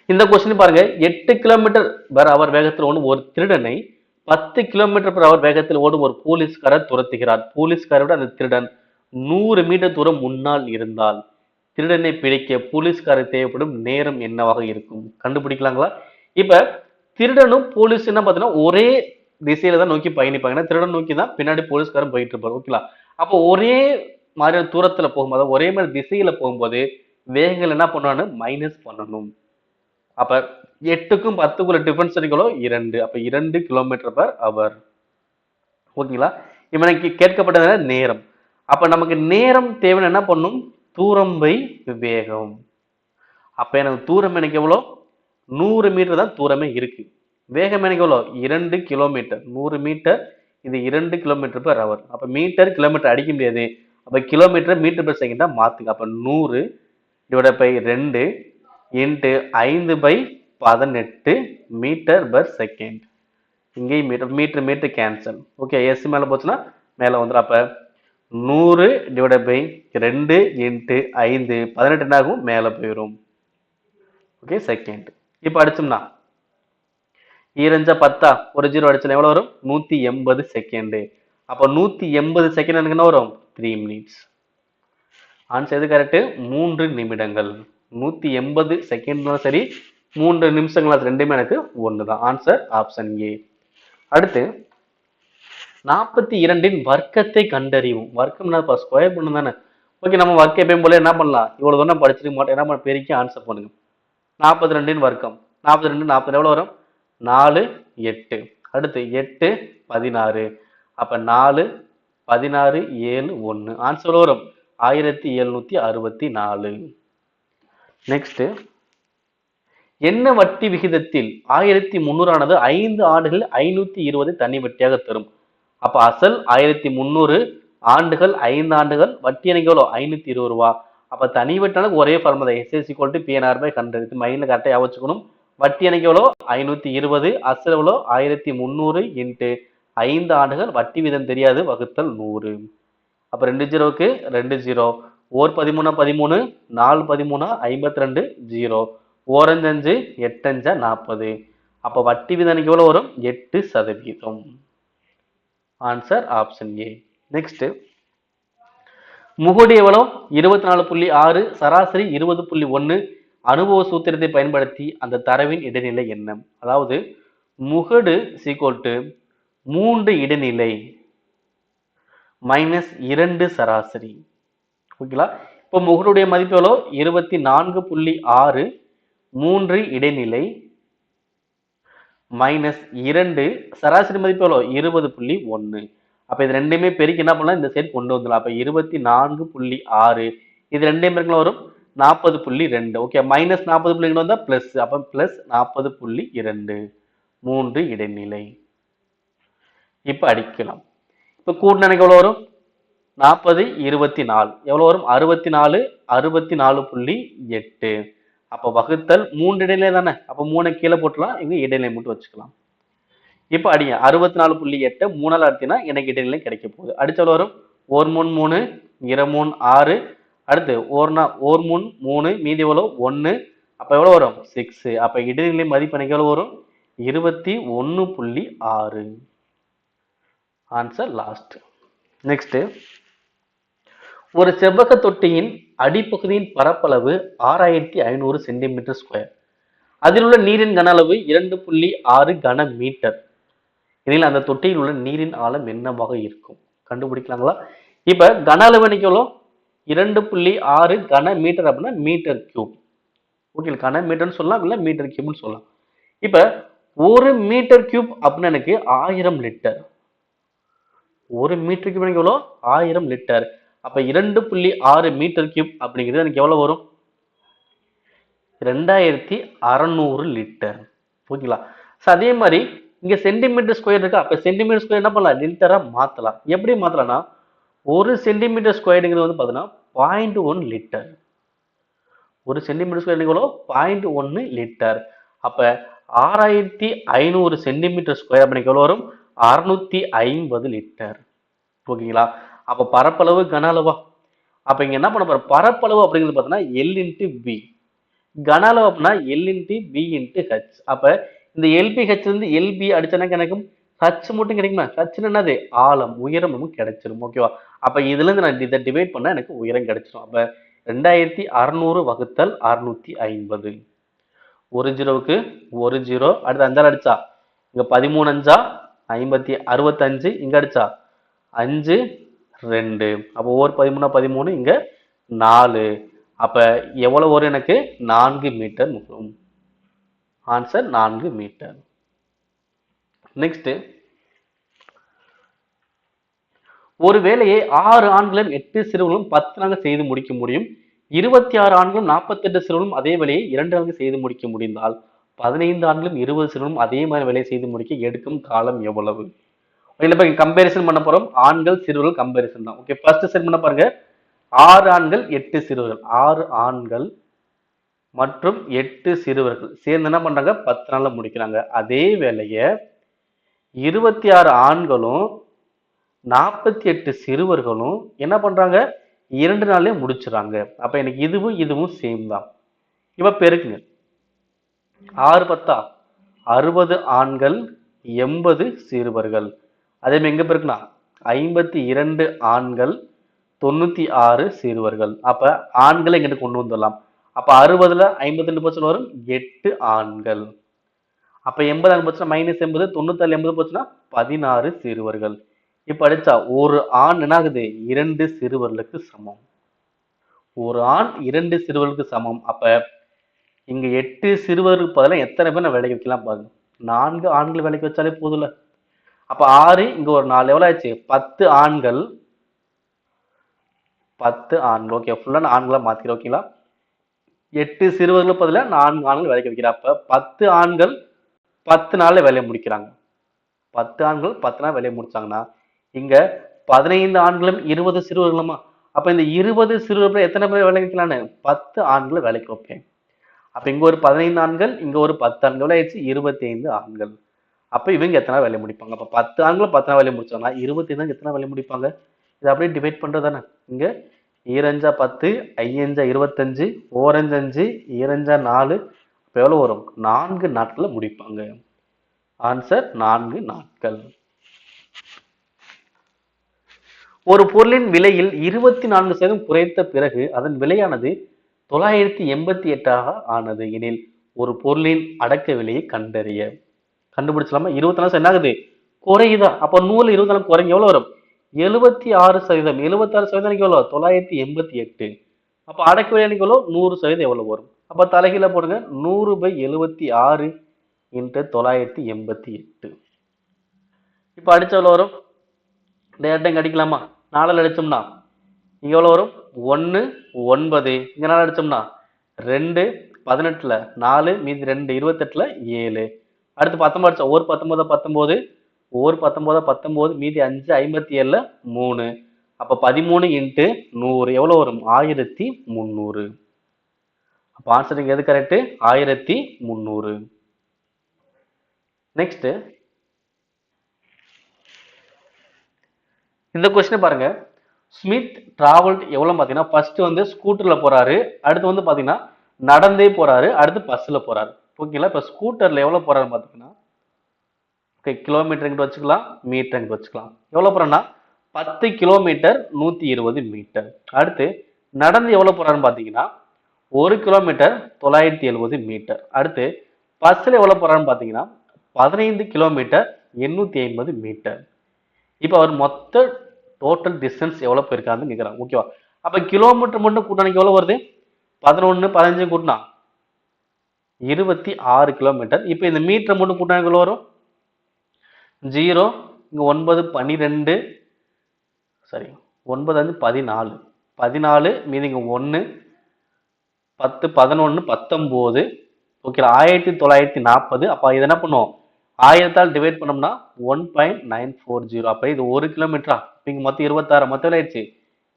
Speaker 1: இந்த கொஸ்டின் பாருங்க, 8 கிலோமீட்டர் பர் அவர் வேகத்தில் ஓடும் ஒரு திருடனை 10 கிலோமீட்டர் பர் அவர் வேகத்தில் ஓடும் ஒரு போலீஸ்காரர் துரத்துகிறார். போலீஸ்காரை விட அந்த திருடன் 100 மீட்டர் தூரம் முன்னால் இருந்தால் திருடனை பிடிக்க போலீஸ்காரர் தேவைப்படும் நேரம் என்னவாக இருக்கும்? கண்டுபிடிக்கலாங்களா? இப்ப திருடனும் போலீஸ் என்ன பார்த்தீங்கன்னா ஒரே திசையில தான் நோக்கி பயணிப்பாங்க. ஏன்னா திருடன் நோக்கி தான் பின்னாடி போலீஸ்காரன் போயிட்டு இருப்பாரு. ஓகேங்களா? அப்போ ஒரே மாதிரியான தூரத்துல போகும்போது ஒரே மாதிரி திசையில போகும்போது வேகங்கள் என்ன பண்ணணும்? மைனஸ் பண்ணணும். அப்ப 8க்கும் 10க்குள்ள டிஃபரன்ஸ் எவ்வளோ? 2. அப்ப 2 கிலோமீட்டர் பர் அவர். ஓகேங்களா? இவனுக்கு கேட்கப்பட்டது நேரம். அப்ப நமக்கு நேரம் தேவைன்னு என்ன பண்ணும்? தூரம் பை வேகம். அப்ப எனக்கு தூரம் எனக்கு எவ்வளோ? 100 மீட்டர் தான் தூரமே இருக்கு. வேகம் எனக்கு எவ்வளோ? 2 கிலோமீட்டர். 100 மீட்டர், இது 2 கிலோமீட்டர் பர் அவர். அப்ப மீட்டர் கிலோமீட்டர் அடிக்க முடியாது. அப்ப கிலோமீட்டர் மீட்டர் பர் செகண்டா மாத்துங்க. அப்ப 100 divide by 2 into 5/18 meter per second. இங்கேயும் meter meter meter cancel. Okay, S மேல போச்சுன்னா மேல வந்துடும். அப்ப 100 டிவைட் பை 2 இன்ட்டு 5 18 என்ன ஆகும்? மேல போயிடும். Okay, second. இப்ப அடிச்சோம்னா 2 10 ஒரு 0 அடிச்சா எவ்வளவு வரும்? 180 செகண்ட். அப்ப 180 செகண்ட் எனக்கு என்ன வரும்? 3 மினிட்ஸ். ஆன்சர் எது கரெக்ட்? 3 நிமிடங்கள். 180 செகண்ட்னாலும் சரி 3 நிமிஷங்கள் ரெண்டுமே எனக்கு ஒண்ணுதான். Answer option A. அடுத்து 42 வர்க்கத்தை கண்டறியும். வர்க்கம் ஸ்கொயர் பண்ணு தானே. ஓகே, நம்ம வர்க்கம் எப்பயும் போல என்ன பண்ணலாம்? இவ்வளவு தூரம் படிச்சிருக்க மாட்டோம். என்ன பண்ண பெருக்கி ஆன்சர் பண்ணுங்க. 42 வர்க்கம் 42 40 எவ்வளவு வரும்? 4 8. அடுத்து 8 16. அப்ப 4 16 7 1. ஆன்சர் வரும் 1764. நெக்ஸ்ட், என்ன வட்டி விகிதத்தில் 1300 ஆனது 5 ஆண்டுகள் 520 தனி வட்டியாக தரும்? அப்ப அசல் 1300, ஆண்டுகள் 5 ஆண்டுகள், வட்டி எனக்கு எவ்வளோ? 520 ரூபா. அப்ப தனி வட்டினாலும் ஒரே ஃபார்முலா தான், S is equal to PNR by 100. மைண்ட்ல கரெக்டாக வச்சுக்கணும். வட்டி எனக்கு எவ்வளோ? 520, அசல் எவ்வளோ? 1300 இன்ட்டு 5 ஆண்டுகள், வட்டி வீதம் தெரியாது, வகுத்தல் 100. அப்ப 2 ஜீரோவுக்கு 2 ஜீரோ, ஓர் 13 13, 4 13 52 ஜீரோ, ஓரஞ்சு 5 8 5 40. அப்ப வட்டி வீதம் எனக்கு எவ்வளவு வரும்? 8%. Answer option A. நெக்ஸ்ட், முகடு எவ்வளவு? 24.6, சராசரி 20.1. அனுபவ சூத்திரத்தை பயன்படுத்தி அந்த தரவின் இடைநிலை என்ன? அதாவது முகடு சீக்வல் டு 3 இடைநிலை மைனஸ் 2 சராசரி. ஓகேங்களா? இப்போ முகடுடைய மதிப்பு எவ்வளோ? 24.6, 3 இடைநிலை மைனஸ் 2, சராசரி மதிப்பு எவ்வளோ? 20.1. அப்ப இது ரெண்டுமே பெருக்கி என்ன பண்ணலாம்? இந்த சைடு கொண்டு வந்துடலாம். அப்ப 24.6, இது ரெண்டையும் பெருக்கல வரும் 40.2. ஓகே, மைனஸ் 40.2 வந்தா பிளஸ், அப்ப பிளஸ் 40.2, 3 இடைநிலை. இப்ப அடிக்கலாம். இப்ப கூட்டினா எனக்கு எவ்வளவு வரும்? 40 24 எவ்வளவு வரும்? 64 64.8. அப்ப வகுத்தல் 3 இடைநிலை தானே. அப்ப 3 கீழே போட்டுலாம், இங்க இடைநிலை மட்டும் வச்சுக்கலாம். இப்ப அடிங்க 64.8 3ஆல் அடித்தீங்கன்னா எனக்கு இடைநிலை கிடைக்க போகுது. அடிச்ச எவ்வளவு வரும்? 1 3 3, 2 3 6. அடுத்து 1 3 3, மீதி எவ்வளவு? 1. அப்ப எவ்வளவு வரும்? 6. அப்ப இடைநிலை மதிப்பு எனக்கு எவ்வளவு வரும்? 21.6. Answer last. நெக்ஸ்ட், ஒரு செவ்வக தொட்டியின் அடிப்பகுதியின் பரப்பளவு 6500 சென்டிமீட்டர் ஸ்கொயர். அதில் உள்ள நீரின் கன அளவு 2.6 கன மீட்டர். இதில் அந்த தொட்டியில் உள்ள நீரின் ஆழம் என்னவாக இருக்கும்? கண்டுபிடிக்கலாங்களா? இப்ப கன அளவு இன்னைக்கு எவ்வளோ? 2.6 கன மீட்டர் அப்படின்னா மீட்டர் கியூப். ஓகே, கன மீட்டர்னு சொல்லலாம், இல்ல மீட்டர் கியூப்னு சொல்லலாம். இப்ப 1 மீட்டர் கியூப் அப்படின்னா எனக்கு 1000 லிட்டர். 1 மீட்டர் கியூப் எனக்கு எவ்வளோ? 1000 லிட்டர். அப்ப 2.6 மீட்டர் கியூப் அப்படிங்கிறது எனக்கு எவ்வளவு வரும்? 2600 லிட்டர். ஓகேங்களா? அதே மாதிரி இங்க சென்டிமீட்டர் ஸ்கொயர் இருக்கா? அப்ப சென்டிமீட்டர் ஸ்கொயர் என்ன பண்ணலாம்? லிட்டரா மாத்தலாம். எப்படி மாத்தலாம்னா 1 சென்டிமீட்டர் ஸ்கொயர்ங்கிறது வந்து பாத்தீங்கன்னா 0.1 லிட்டர். 1 சென்டிமீட்டர் ஸ்கொயர் எவ்வளோ? 0.1 லிட்டர். அப்ப 6500 சென்டிமீட்டர் ஸ்கொயர் அப்படிங்க எவ்வளவு வரும்? 650 லிட்டர். ஓகேங்களா? அப்ப பரப்பளவு கன அளவா? அப்ப இங்க என்ன பண்ண போறோம்? பரப்பளவு அப்படிங்கிறது பாத்தீங்கன்னா L into V. கன அளவு அப்படின்னா L into V into H. அப்ப இந்த LPH இருந்து LB அடிச்சா கிடைக்கும்? H மட்டும் கிடைக்குமா? H என்னது? ஆழம், உயரம் நமக்கு கிடைச்சிரும். ஓகேவா? அப்ப இதுல இருந்து நான் இதை டிவைட் பண்ணா எனக்கு உயரம் கிடைச்சிரும். அப்ப 2600 வகுத்தல் 650. ஒரு ஜீரோவுக்கு ஒரு ஜீரோ. அடுத்து அஞ்சால் அடிச்சா இங்க 13 அஞ்சா 65, இங்க அடிச்சா 5 2. அப்போ ஒவ்வொரு 13 13, இங்க 4. அப்ப எவ்வளவு வரும்? எனக்கு 4 மீட்டர் வரும். Answer 4 metre. நெக்ஸ்ட், ஒரு வேலையை 6 ஆண்களும் 8 சிறுவர்களும் 10 நாட்கள் செய்து முடிக்க முடியும். 26 ஆண்களும் 48 சிறுவர்களும் அதே வேலையை 2 நாட்கள் செய்து முடிக்க முடிந்தால் 15 ஆண்களும் 20 சிறுவர்களும் அதே மாதிரி வேலையை செய்து முடிக்க எடுக்கும் காலம் எவ்வளவு? இப்ப கம்பேரிசன் பண்ண போறோம். ஆண்கள் சிறுவர்கள் கம்பேரிசன் தான். ஓகே, ஃபர்ஸ்ட் செட் பண்ண பாருங்க. 6 ஆண்கள் 8 சிறுவர்கள். 6 ஆண்கள் மற்றும் 8 சிறுவர்கள் சேர்ந்து என்ன பண்றாங்க? 10 நாள்ல முடிக்கிறாங்க. அதே வேலையை 26 ஆண்களும் 48 சிறுவர்களும் என்ன பண்றாங்க? 2 நாள்லயே முடிச்சுறாங்க. அப்ப எனக்கு இதுவும் இதுவும் சேம் தான். இப்ப பெருக்குங்க. 6 10 60 ஆண்கள் 80 சிறுவர்கள். அதே மாதிரி எங்க பெருக்குனா 52 ஆண்கள் 96 சிறுவர்கள். அப்ப ஆண்களை இங்கிட்டு கொண்டு வந்துடலாம். அப்ப 60ல 52 பர்சன்ட் வரும் 8 ஆண்கள். அப்ப 80 போச்சுன்னா மைனஸ் 80, 96 80 போச்சுன்னா 16 சிறுவர்கள். இப்ப அடிச்சா ஒரு ஆண் என்ன ஆகுது? 2 சிறுவர்களுக்கு சமம். ஒரு ஆண் 2 சிறுவர்களுக்கு சமம். அப்ப இங்க 8 சிறுவர்களுக்கு பதிலாக எத்தனை பேர் நான் வேலைக்கு வைக்கலாம் பாருங்க. 4 ஆண்கள் வேலைக்கு வச்சாலே போதும்ல. அப்ப 6, இங்க ஒரு 4, எவ்வளவு ஆச்சு? 10 ஆண்கள் 10 ஆண்கள். ஓகே, ஃபுல்லா ஆண்களா மாத்திக்கிறேன். ஓகேங்களா? 8 சிறுவர்களுக்கு பதிலாக 4 ஆண்கள் வேலைக்கு வைக்கிறேன். அப்ப 10 ஆண்கள் 10 நாள்ல வேலையை முடிக்கிறாங்க. 10 ஆண்கள் 10 நாள் வேலையை முடிச்சாங்கன்னா இங்க 15 ஆண்களும் 20 சிறுவர்களுமா? அப்ப இந்த 20 சிறுவர்கள் எத்தனை பேர் வேலைக்கு வைக்கலான்னு? 10 ஆண்களை வேலைக்கு வைப்பேன். அப்ப இங்க ஒரு 15 ஆண்கள், இங்க ஒரு 10 ஆண்கள் ஆயிடுச்சு 25 ஆண்கள். அப்ப இவங்க எத்தனை வேலையை முடிப்பாங்க? அப்ப 10 ஆண்கள் 10 நாள் வேலையை முடிச்சாங்கன்னா 25 எத்தனை வேலையை முடிப்பாங்க? இதை அப்படியே டிவைட் பண்றது தானே. இங்க 2 10, 5 25, 4 5, 2 4. இப்ப எவ்வளவு வரும்? 4 நாட்கள்ல முடிப்பாங்க. ஆன்சர் 4 நாட்கள். ஒரு பொருளின் விலையில் 24% குறைத்த பிறகு அதன் விலையானது 988 ஆனது எனில் ஒரு பொருளின் அடக்க விலையை கண்டறிய. கண்டுபிடிச்சலாமா? 24 என்ன ஆகுது? குறையுதா? அப்ப 100 24 குறைங்க எவ்வளவு வரும்? 76%. 76% எவ்வளவு? 988. அப்ப அடக்க விலை எவ்வளவு? 100% எவ்வளவு வரும்? அப்ப தலைகீழ போடுங்க. 100/76 × 988. இப்ப அடிச்ச எவ்வளவு வரும்? டேரக்டா இங்க அடிக்கலாமா? 4ல அடிச்சோம்னா இங்க எவ்வளவு வரும்? 1 9. இங்க 4 அடிச்சோம்னா 2 18ல 4 மீதி 2 28ல 7. அடுத்து 19 அடிச்சா 1 19 19, 1 19 19 மீதி 5 57ல 3. அப்ப 13 × 100 எவ்வளவு வரும்? 1300. அப்ப ஆன்சர் இங்க எது கரெக்ட்? 1300. நெக்ஸ்ட், இந்த கொஸ்டின் பாருங்க. ஸ்மித் டிராவல்ட் எவ்வளவு பாத்தீங்கன்னா ஃபர்ஸ்ட் வந்து ஸ்கூட்டர்ல போறாரு, அடுத்து வந்து பாத்தீங்கன்னா நடந்தே போறாரு, அடுத்து பஸ்ல போறாரு. ஓகேங்களா? இப்ப ஸ்கூட்டர்ல எவ்வளவு போறாரு பாத்தீங்கன்னா, ஓகே, கிலோமீட்டர் எங்கிட்ட வச்சுக்கலாம், மீட்டர் எங்கிட்ட வச்சுக்கலாம். எவ்வளவு போறேன்னா 10 கிலோமீட்டர் 120 மீட்டர். அடுத்து நடந்து எவ்வளவு போறாருன்னு பாத்தீங்கன்னா 1 கிலோமீட்டர் 970 மீட்டர். அடுத்து பஸ்ல எவ்வளவு போறான்னு பாத்தீங்கன்னா 15 கிலோமீட்டர் 850 மீட்டர். இப்ப அவர் மொத்த டோட்டல் டிஸ்டன்ஸ் எவ்வளவு போயிருக்காருன்னு கேக்குறாங்க. ஓகேவா? அப்ப கிலோமீட்டர் மட்டும் கூட்டினா எவ்வளவு வருது? 11 15 கூட்டினா 26 கிலோமீட்டர். இப்ப இந்த மீட்டர் மட்டும் கூட்டினா எவ்வளவு வரும்? 0 இங்க 9 12 சரி 9 5 14 14 மீதி இங்க 1 10 11 19 ஓகே 1940. அப்ப இது என்ன பண்ணும்? 1000ஆல் டிவைட் பண்ணோம்னா 1.940. அப்ப இது 1 கிலோமீட்டரா? இங்க மொத்தம் 26 மொத்தம் ஆயிடுச்சு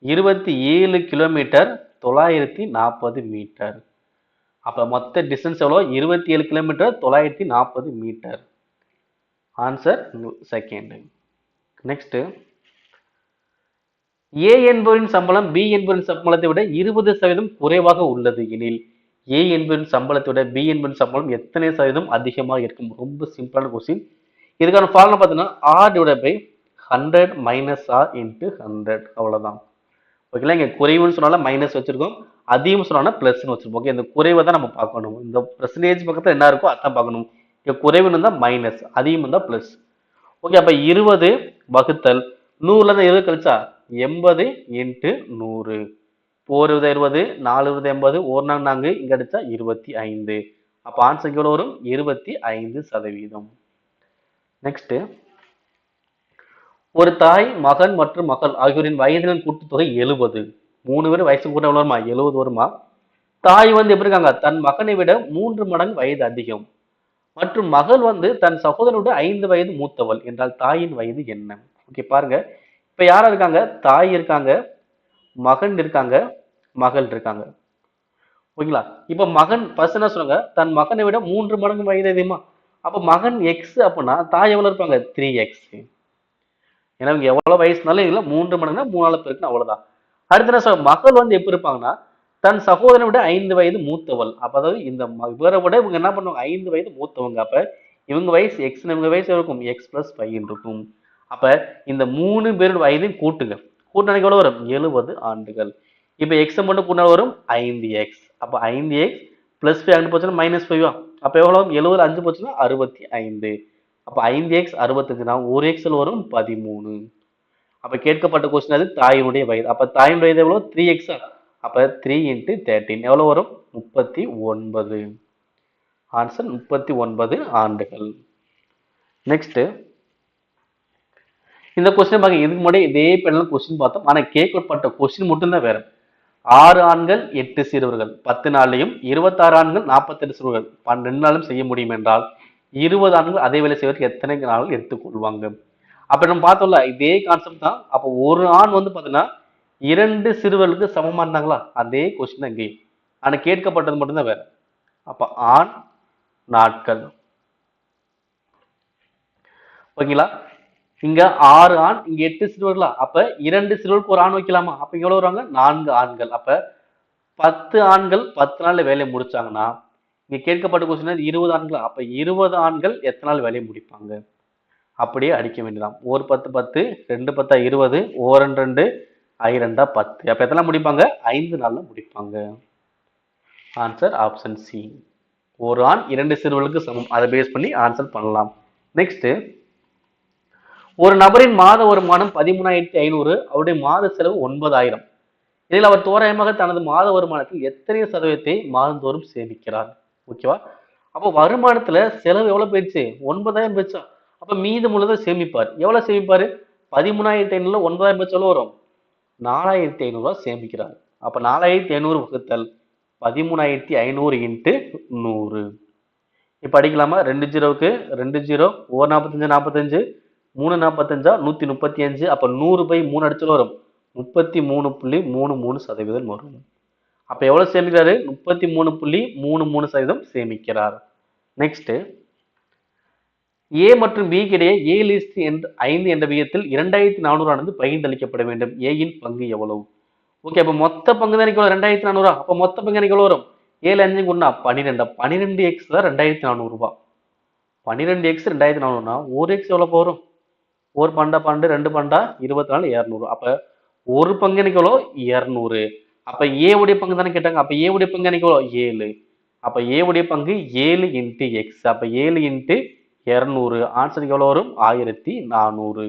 Speaker 1: 27 கிலோமீட்டர் 940 மீட்டர். அப்ப மொத்த டிஸ்டன்ஸ் எவ்வளவு? 27 kilometre 940 meter. Answer second. Next, A என்பவரின் சம்பளம் பி என்பவரின் சம்பளத்தை விட 20% குறைவாக உள்ளது எனில் ஏ என்பவரின் சம்பளத்தை விட பி என்பவரின் சம்பளம் எத்தனை சதவீதம் அதிகமாக இருக்கும்? ரொம்ப சிம்பிளான கொஸ்டின். இதுக்கான ஃபார்முலா பார்த்தீங்கன்னா R divide by 100 minus R into 100. அவ்வளவுதான். ஓகேங்களா? இங்க குறைவுன்னு சொன்னாலும் மைனஸ் வச்சிருக்கோம், அதிகம் சொன்னாலும் பிளஸ்ன்னு வச்சிருப்போம். ஓகே, இந்த குறைவை தான் நம்ம பார்க்கணும். இந்த பெர்சன்டேஜ் பக்கத்துல என்ன இருக்கோ அதான் பார்க்கணும். இங்க குறைவுன்னு இருந்தா மைனஸ், அதிகம் இருந்தா பிளஸ். ஓகே, அப்ப 20 வகுத்தல் 100ல இருந்து 20 கழிச்சா 80 இன்ட்டு 100. 4 20 4 80 1 4 இங்க அடிச்சா 25. அப்ப ஆன்சர் எவ்வளவு வரும்? 25%. நெக்ஸ்ட், ஒரு தாய் மகன் மற்றும் மகள் ஆகியோரின் வயதின் கூட்டுத்தொகை 70. 3 பேர் வயசு கூட எவ்வளவு வருமா? 70 வருமா? தாய் வந்து எப்படி இருக்காங்க? தன் மகனை விட 3 மடங்கு வயது அதிகம் மற்றும் மகள் வந்து தன் சகோதரனோட 5 வயது மூத்தவள் என்றால் தாயின் வயது என்ன? ஓகே, பாருங்க. இப்ப யாரா இருக்காங்க? தாய் இருக்காங்க, மகன் இருக்காங்க, மகள் இருக்காங்க. ஓகேங்களா? இப்ப மகன் ஃபர்ஸ்ட் என்ன சொன்னாங்க? தன் மகனை விட 3 மடங்கு வயது அதிகமா? அப்ப மகன் எக்ஸ் அப்படின்னா தாய் எவ்வளவு இருப்பாங்க? 3x. ஏன்னா இவங்க எவ்வளவு வயசுனாலும் இதுல 3 மடங்குனா 3 பேருக்கு அவ்வளவுதான். அடுத்த என்ன சொல்ற? மகள் வந்து எப்படி இருப்பாங்கன்னா தன் சகோதரனை விட 5 வயது மூத்தவள். அப்ப அதாவது இந்த இவரை விட இவங்க என்ன பண்ணுவாங்க? 5 வயது மூத்தவங்க. அப்ப இவங்க வயசு எக்ஸ், இவங்க வயசு இருக்கும் எக்ஸ் பிளஸ் 5 இருக்கும். அப்ப இந்த 3 பேரோட வயதையும் கூட்டுங்க. கூட்டினா எவ்வளவு வரும்? 70 ஆண்டுகள். இப்ப எக்ஸ் மட்டும் கூட்டினா வரும் 5x. அப்ப 5x பிளஸ் 5 அங்க போச்சுன்னா மைனஸ் 5. அப்ப எவ்வளவு? 70 5 போச்சுன்னா 65. அப்ப 5x 65னா 1 x வரும் 13. அப்ப கேட்கப்பட்ட கொஸ்டின் அது தாயினுடைய வயது. அப்ப தாயினுடைய வயது எவ்வளவு? 3x. அப்ப 3 into 13 எவ்வளவு வரும்? 39. ஆன்சர் 39 ஆண்டுகள். நெக்ஸ்ட், இந்த கொஸ்டின் பாருங்க. இதுக்கு முன்னாடி இதே பேனல் கொஸ்டின் பார்த்தோம். ஆனா கேட்கப்பட்ட கொஸ்டின் மட்டும் தான் வேற. 6 ஆண்கள் 8 சிறுவர்கள் 10 நாளையும் 26 ஆண்கள் 48 சிறுவர்கள் 12 நாளும் செய்ய முடியும் என்றால் 20 ஆண்கள் அதே வேலை செய்வதற்கு எத்தனை நாள் எடுத்துக்கொள்வாங்க? அப்ப நம்ம பார்த்தோம்ல இதே கான்செப்ட் தான். அப்ப ஒரு ஆண் வந்து பாத்தீங்கன்னா 2 சிறுவர்களுக்கு சமமா இருந்தாங்களா? அதே கொஸ்டின் தான் இங்கேயும். ஆனா கேட்கப்பட்டது மட்டும்தான் வேற. அப்ப ஆண் நாட்கள். ஓகேங்களா? இங்க 6 ஆண், இங்க 8 சிறுவர்களா? அப்ப 2 சிறுவர்களுக்கு ஒரு ஆண் வைக்கலாமா? அப்ப இங்க எவ்வளவு வருவாங்க? 4 ஆண்கள். அப்ப 10 ஆண்கள் 10 நாள்ல வேலையை முடிச்சாங்கன்னா இங்க கேட்கப்பட்ட கொஸ்டின் 20 ஆண்களா? அப்ப 20 ஆண்கள் எத்தனை நாள் வேலையை முடிப்பாங்க? அப்படியே அடிக்க வேண்டியதான். 1 10 10 2 10 20 1 2 I 2 10. அப்ப எத்தனை முடிப்பாங்க? 5 நாள்ல முடிப்பாங்க. Answer option C. ஒரு ஆண் 2 சிறுவர்களுக்கு சமம். அதை பேஸ் பண்ணி ஆன்சர் பண்ணலாம். நெக்ஸ்ட், ஒரு நபரின் மாத வருமானம் 13,500, அவருடைய மாத செலவு 9,000. இதில் அவர் தோராயமாக தனது மாத வருமானத்தில் எத்தனை சதவீதத்தை மாதந்தோறும் சேமிக்கிறார்? ஓகேவா? அப்போ வருமானத்துல செலவு எவ்வளவு போயிடுச்சு? 9,000 போயிடுச்சா? அப்ப மீதம் உள்ளதை சேமிப்பார். எவ்வளவு சேமிப்பாரு? 13,500ல 9,000 போச்சு எவ்வளவு வரும்? 4,500 ரூபாய் சேமிக்கிறார். அப்ப 4,500 வகுத்தல் 13,500 இன்ட்டு 100. இப்ப அடிக்கலாமா? 2 ஜீரோவுக்கு 2 ஜீரோ 1 45 45 3 45 135. அப்ப 100 பை 3 அடிச்சல் வரும் 33.33% வரும். அப்ப எவ்வளவு சேமிக்கிறாரு? 33.33% சேமிக்கிறார். நெக்ஸ்ட், ஏ மற்றும் பி இடையே 7:5 என்ற விகிதத்தில் 2,400 ஆனது பகிர்ந்தளிக்கப்பட வேண்டும். ஏயின் பங்கு எவ்வளவு? ஓகே, அப்ப மொத்த பங்கு தான் எவ்வளவு? 2,400. அப்ப மொத்த பங்கு எனக்கு எவ்வளவு வரும்? 7 5 கூட்டினா 12. 12x தான் 2,400 ரூபாய். 12x 2,400னா 1x எவ்வளவு வரும்? 1 12 12 2 12 24 200. அப்ப ஒரு பங்கு எனக்கு எவ்வளவு? 200. அப்ப ஏ உடைய பங்கு தானே கேட்டாங்க. அப்ப ஏ உடைய பங்கு எனக்கு எவ்வளவு? 7. அப்ப ஏ உடைய பங்கு 7 இன்ட்டு எக்ஸ். அப்ப 7 இன்ட்டு 200. ஆன்சருக்கு எவ்வளவு வரும்? 1400.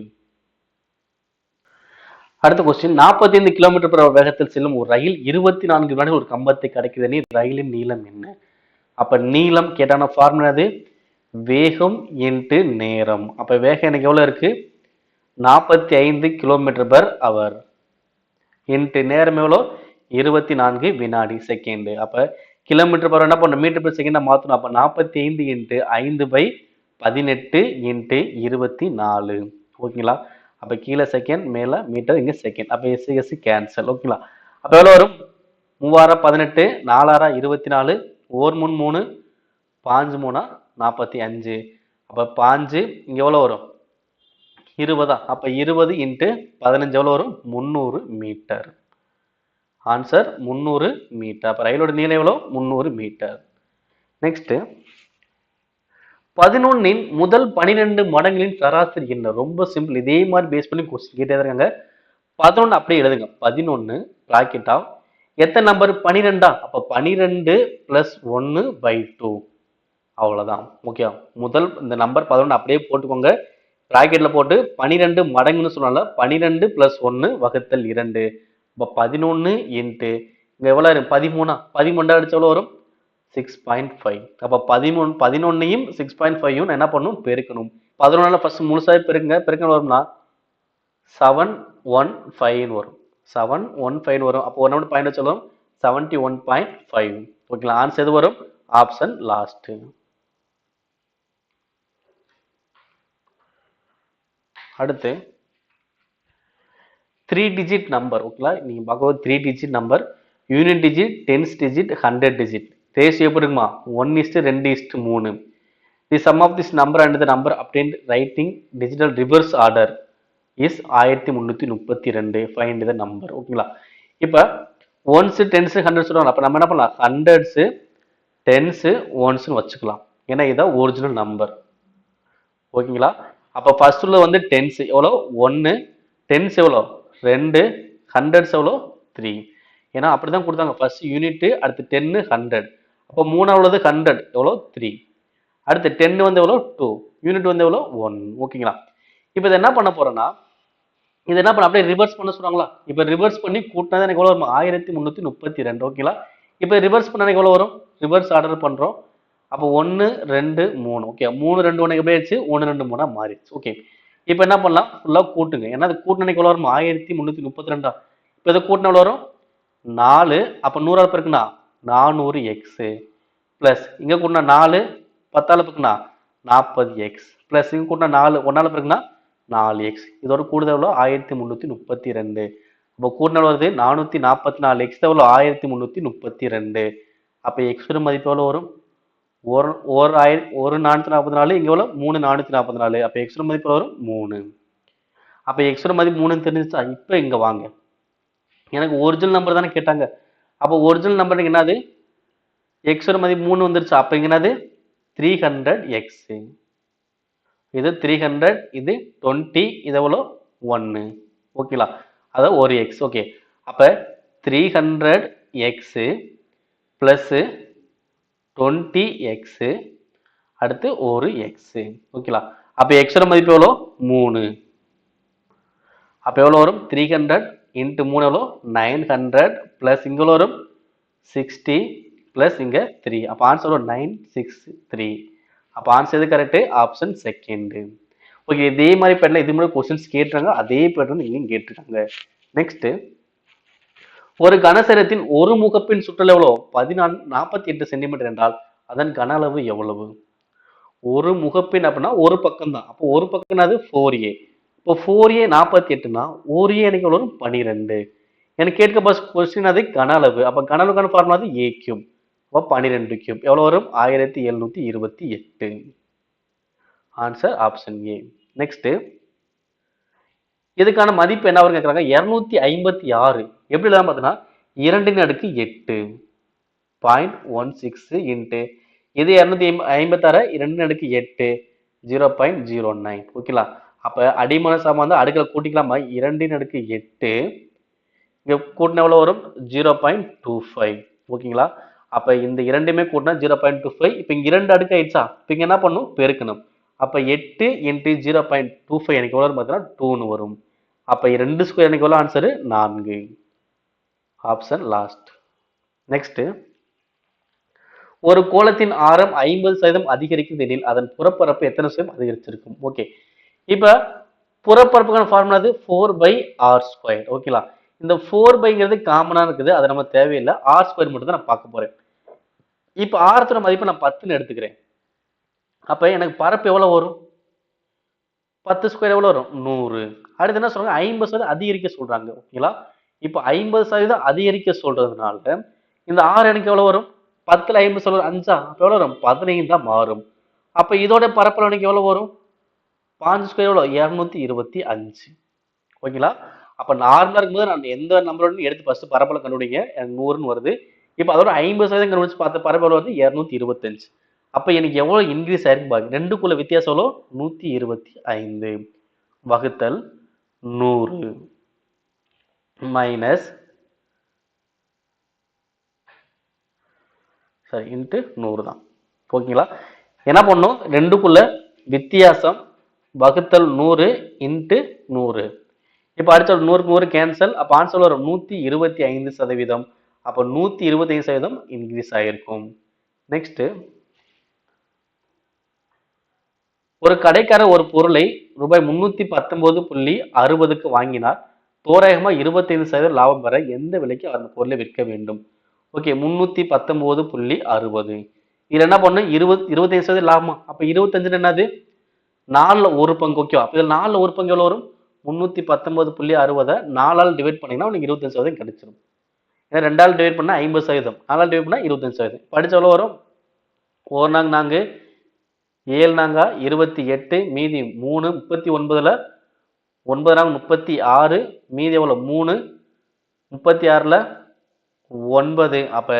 Speaker 1: அடுத்த கொஸ்டின் 45 கிலோமீட்டர் per வேகத்தில் செல்லும் ஒரு ரயில் 24 வினாடிகள் ஒரு கம்பத்தை கடக்குது. ரயிலின் நீளம் என்ன? அப்ப நீளம் கேட்டான ஃபார்முலா அது வேகம் இன்ட்டு நேரம். அப்ப வேகம் எனக்கு எவ்வளவு இருக்கு? 45 கிலோமீட்டர் per hour இன்ட்டு நேரம் எவ்வளோ? 24 வினாடி செகண்ட். அப்ப கிலோமீட்டர் per என்ன பண்ணணும்? மீட்டர் per செகண்டா மாத்தணும். அப்ப 45 இன்ட்டு 5/18 இன்ட்டு 24. ஓகேங்களா? அப்ப கீழே செகண்ட், மேல மீட்டர், இங்க செகண்ட். அப்ப எஸ் கேன்சல். ஓகேங்களா? அப்ப எவ்வளவு வரும்? 3×18, 4×24, 1×3, 5×3, 45. அப்ப 5 இங்க எவ்வளவு வரும்? 20. அப்ப 20 இன்ட்டு 15 எவ்வளவு வரும்? 300 மீட்டர். Answer 300 metre. அப்ப ரயிலோட நீளம் எவ்வளவு? 300 மீட்டர். நெக்ஸ்ட் 11 முதல் 12 மடங்களின் சராசரி என்ன? ரொம்ப சிம்பிள். இதே மாதிரி பேஸ் பண்ணி கொஸ்டின் கேட்டே இருக்காங்க. 11 அப்படியே எழுதுங்க. 11 பிராக்கெட் ஆஃப் எத்தனை நம்பர்? 12. அப்ப 12 பிளஸ் 1/2. அவ்வளவுதான். ஓகே. முதல் இந்த நம்பர் 11 அப்படியே போட்டுக்கோங்க. பிராக்கெட்ல போட்டு 12 மடங்குன்னு சொன்னால 12 பிளஸ் 1 வகுத்தல் 2. அப்ப 11 இன்ட்டு இங்க எவ்வளவு வரும்? 13. 13 அடிச்சு எவ்வளவு வரும்? 6.5. அப்ப 11ஐயும் 6.5யும் என்ன பண்ணும்? பெருக்கணும். 11 ஃபர்ஸ்ட் முழுசாவே பெருக்குங்க. பெருக்கணும் வரும்னா 715 வரும். 715 வரும். அப்போ 1 பாயிண்ட் வச்சு வரும் 71.5. ஓகேங்களா? ஆன்சர் எது வரும்? Option last. அடுத்து 3 டிஜிட் நம்பர். ஓகேங்களா? நீங்க பார்க்கும்போது 3 digit number, unit digit, tens digit, 100 digit. Ratio எப்படி இருக்குமா? 1:2:3. The sum of this number and the number obtained writing digital reverse order is 1332. Find the number. ஓகேங்களா? இப்போ ஒன்ஸ், டென்ஸ், 100 சொல்லுவாங்க. அப்போ நம்ம என்ன பண்ணலாம்? 100s, 10s, 1s வச்சுக்கலாம். ஏன்னா இதான் ஒரிஜினல் நம்பர். ஓகேங்களா? அப்போ ஃபர்ஸ்ட் உள்ள வந்து டென்ஸ் எவ்வளோ? 1, டென்ஸ் எவ்வளோ? 2, 100s எவ்வளோ? 3. ஏன்னா அப்படிதான் கொடுத்தாங்க. ஃபர்ஸ்ட் யூனிட், அடுத்து 10, 100. அப்போ மூணாவது 100 எவ்வளோ? 3. அடுத்து 10 வந்து எவ்வளோ? 2. யூனிட் வந்து எவ்வளோ? 1. ஓகேங்களா? இப்போ இதை என்ன பண்ண போறோம்னா, இது என்ன பண்ண அப்படியே ரிவர்ஸ் பண்ண சொல்றாங்களா? இப்போ ரிவர்ஸ் பண்ணி கூட்டினா எனக்கு எவ்வளோ வரும்? 1332. ஓகேங்களா? இப்போ ரிவர்ஸ் பண்ண எனக்கு எவ்வளோ வரும்? ரிவர்ஸ் ஆர்டர் பண்றோம். அப்போ 1, 2, 3. ஓகே. 3, 2, 1 எப்படி ஆயிடுச்சு? 1, 2, 3 மாறிடுச்சு. ஓகே. இப்போ என்ன பண்ணலாம்? ஃபுல்லா கூட்டுங்க. ஏன்னா அது கூட்டினா எவ்வளோ வரும்? 1332. இப்போ இதை கூட்டினா எவ்வளோ வரும்? 4. அப்போ 100 பெருக்குனா 400x பிளஸ் இங்க கூட்டினா 4 10 பெருக்குனா 40x பிளஸ் இங்க கூட்டினா 4 1 பெருக்குனா 4x. இதோட கூடுதல் எவ்வளோ? 1332. அப்போ கூட்டினால் வருது 444. x எவ்வளோ? 1332. அப்போ x மதிப்பு எவ்வளோ வரும்? ஒரு 444. இங்க எவ்வளோ? 3444. அப்போ x மதிப்பு வரும் 3. அப்போ x மதிப்பு 3 தெரிஞ்சிச்சா? இப்போ இங்க வாங்க. எனக்கு ஒரிஜினல் நம்பர் தானே கேட்டாங்க. அப்போ ஒரிஜினல் நம்பர் என்னது? x மதிப்பு 3 வந்துருச்சு. அப்போ இங்க என்னது? 300x. இது 300, இது 20, இது எவ்வளோ? 1. ஓகேங்களா? அதாவது ஒரு x. ஓகே. அப்ப 300x பிளஸ் 20x அடுத்து ஒரு x. ஓகேங்களா? அப்ப x மதிப்பு எவ்வளோ? 3. அப்ப எவ்வளோ வரும்? 300 இன்ட்டு 3 எவ்வளோ? 900 பிளஸ் இங்க எவ்வளோ வரும்? 60 பிளஸ் இங்க 3. அப்ப ஆன்சர் எவ்வளோ? 963. அப்ப ஆன்சர் எது கரெக்ட்? Option second. ஓகே. இதே மாதிரி பேட்டர்ல இது மாதிரி கொஸ்டின்ஸ் கேட்டுறாங்க. அதே பேட்டர்ன் இங்கேயும் கேட்டுருக்காங்க. நெக்ஸ்ட் ஒரு கனசரத்தின் ஒரு முகப்பின் சுற்றளவு எவ்வளோ? 48 சென்டிமீட்டர் என்றால் அதன் கன அளவு எவ்வளவு? ஒரு முகப்பின் அப்படின்னா ஒரு பக்கம் தான். அப்போ ஒரு பக்கம் அது 4a. இப்போ 4a 48னா 1a எனக்கு எவ்வளவு? 12. எனக்கு கேட்க கொஸ்டின் அது கன அளவு. அப்ப கன அளவுக்கான ஃபார்முலா அது a கியூப். அப்போ 12 கியூப் எவ்வளவு வரும்? 1728. Answer option A. நெக்ஸ்ட் இதுக்கான மதிப்பு என்ன வரும் கேட்கறாங்க? 256. எப்படி எழுதலாம் பார்த்தீங்கன்னா 2/8 0.16 இன்ட்டு இது 256 2/8 0.09. ஓகேங்களா? அப்ப அடிமான சமம் வந்து அடுக்கல கூட்டிக்கலாமா? 2/8 இங்க கூட்டினா எவ்வளவு வரும்? 0.25. ஓகேங்களா? அப்ப இந்த இரண்டுமே கூட்டினா 0.25. இப்ப இங்க 2 அடுக்கு ஆயிடுச்சா? இப்ப இங்க என்ன பண்ணும்? பெருக்கணும். அப்ப 8 இன்ட்டு 0.25 எனக்கு எவ்வளவு பார்த்தீங்கன்னா 2ன்னு வரும். அப்ப 2 ஸ்கொயர் எனக்கு எவ்வளவு ஆன்சரு? 4. Option last. நெக்ஸ்ட், ஒரு கோளத்தின் ஆரம் 50% அதிகரிக்கும் எனில் அதன் புறப்பரப்பு எத்தனை சதவீதம் அதிகரிச்சிருக்கும்? ஓகே, இப்ப புறப்பரப்புக்கான ஃபார்முலா அது 4/r². ஓகேங்களா? இந்த 4/ங்கிறது காமனா இருக்குது, அது நம்ம தேவையில்லை. r² மட்டும் தான் நான் பார்க்க போறேன். இப்ப ஆரத்தோட மதிப்பு நான் 10ன்னு எடுத்துக்கிறேன். அப்ப எனக்கு பரப்பு எவ்வளவு வரும்? 10 ஸ்கொயர் எவ்வளவு வரும்? 100. அடுத்து என்ன சொல்றாங்க? 50% அதிகரிக்க சொல்றாங்க. ஓகேங்களா? இப்ப 50% அதிகரிக்க சொல்றதுனால இந்த ஆர் எனக்கு எவ்வளவு வரும்? 10ல 50 5ஆ? அப்ப எவ்வளவு வரும்? 15 தான் மாறும். அப்ப இதோட பரப்பளவு எனக்கு எவ்வளவு வரும்? 5 ஸ்கொயர் எவ்வளவு? 225. ஓகேங்களா? அப்ப நார்மலா இருக்கும்போது நான் எந்த நம்பரோட எடுத்து ஃபர்ஸ்ட் பரப்பளவு கண்டுபிடிங்க. எனக்கு 100ன்னு வருது. இப்ப அதோட 50% கண்டுபிடிச்சு பார்த்த பரப்பளவு வந்து 225. அப்ப எனக்கு எவ்வளவு இன்க்ரீஸ் ஆயிருக்கு பாருங்க. ரெண்டுக்குள்ள வித்தியாசம் எவ்வளவு? 125 வகுத்தல் 100 மைனஸ் சரி இன்ட்டு 100 தான். ஓகேங்களா? என்ன பண்ணும்? ரெண்டுக்குள்ள வித்தியாசம் வகுத்தல் 100 இன்ட்டு 100. இப்ப அடுத்த 100க்கு 100 கேன்சல். அப்ப ஆன்சர் வரும் 125%. அப்ப 125% இன்க்ரீஸ் ஆயிருக்கும். நெக்ஸ்ட், ஒரு கடைக்காரர் ஒரு பொருளை ரூபாய் 319.60க்கு வாங்கினார். தோராயமா 25% லாபம் பெற எந்த விலைக்கு அந்த பொருளை விற்க வேண்டும்? ஓகே, 319.60. இதுல என்ன பண்ணும்? 25% லாபமா? அப்ப 25 என்னது? 4ல ஒரு பங்கு. ஓகேவா? அப்ப இதுல 4ல ஒரு பங்கு எவ்வளவு வரும்? 319.60 4ஆல் டிவைட் பண்ணீங்கன்னா உங்களுக்கு 25% கிடைச்சிடும். ஏன்னா 2ஆல் டிவைட் பண்ணா 50%, 4ஆல் டிவைட் பண்ணா 25%. படிச்ச எவ்வளவு வரும்? 1 நாங்க 4, 7 நாங்க 28, மீதி 3, 39ல 9 நாங்க 36, மீதி எவ்வளவு? 3, 36ல 9. அப்ப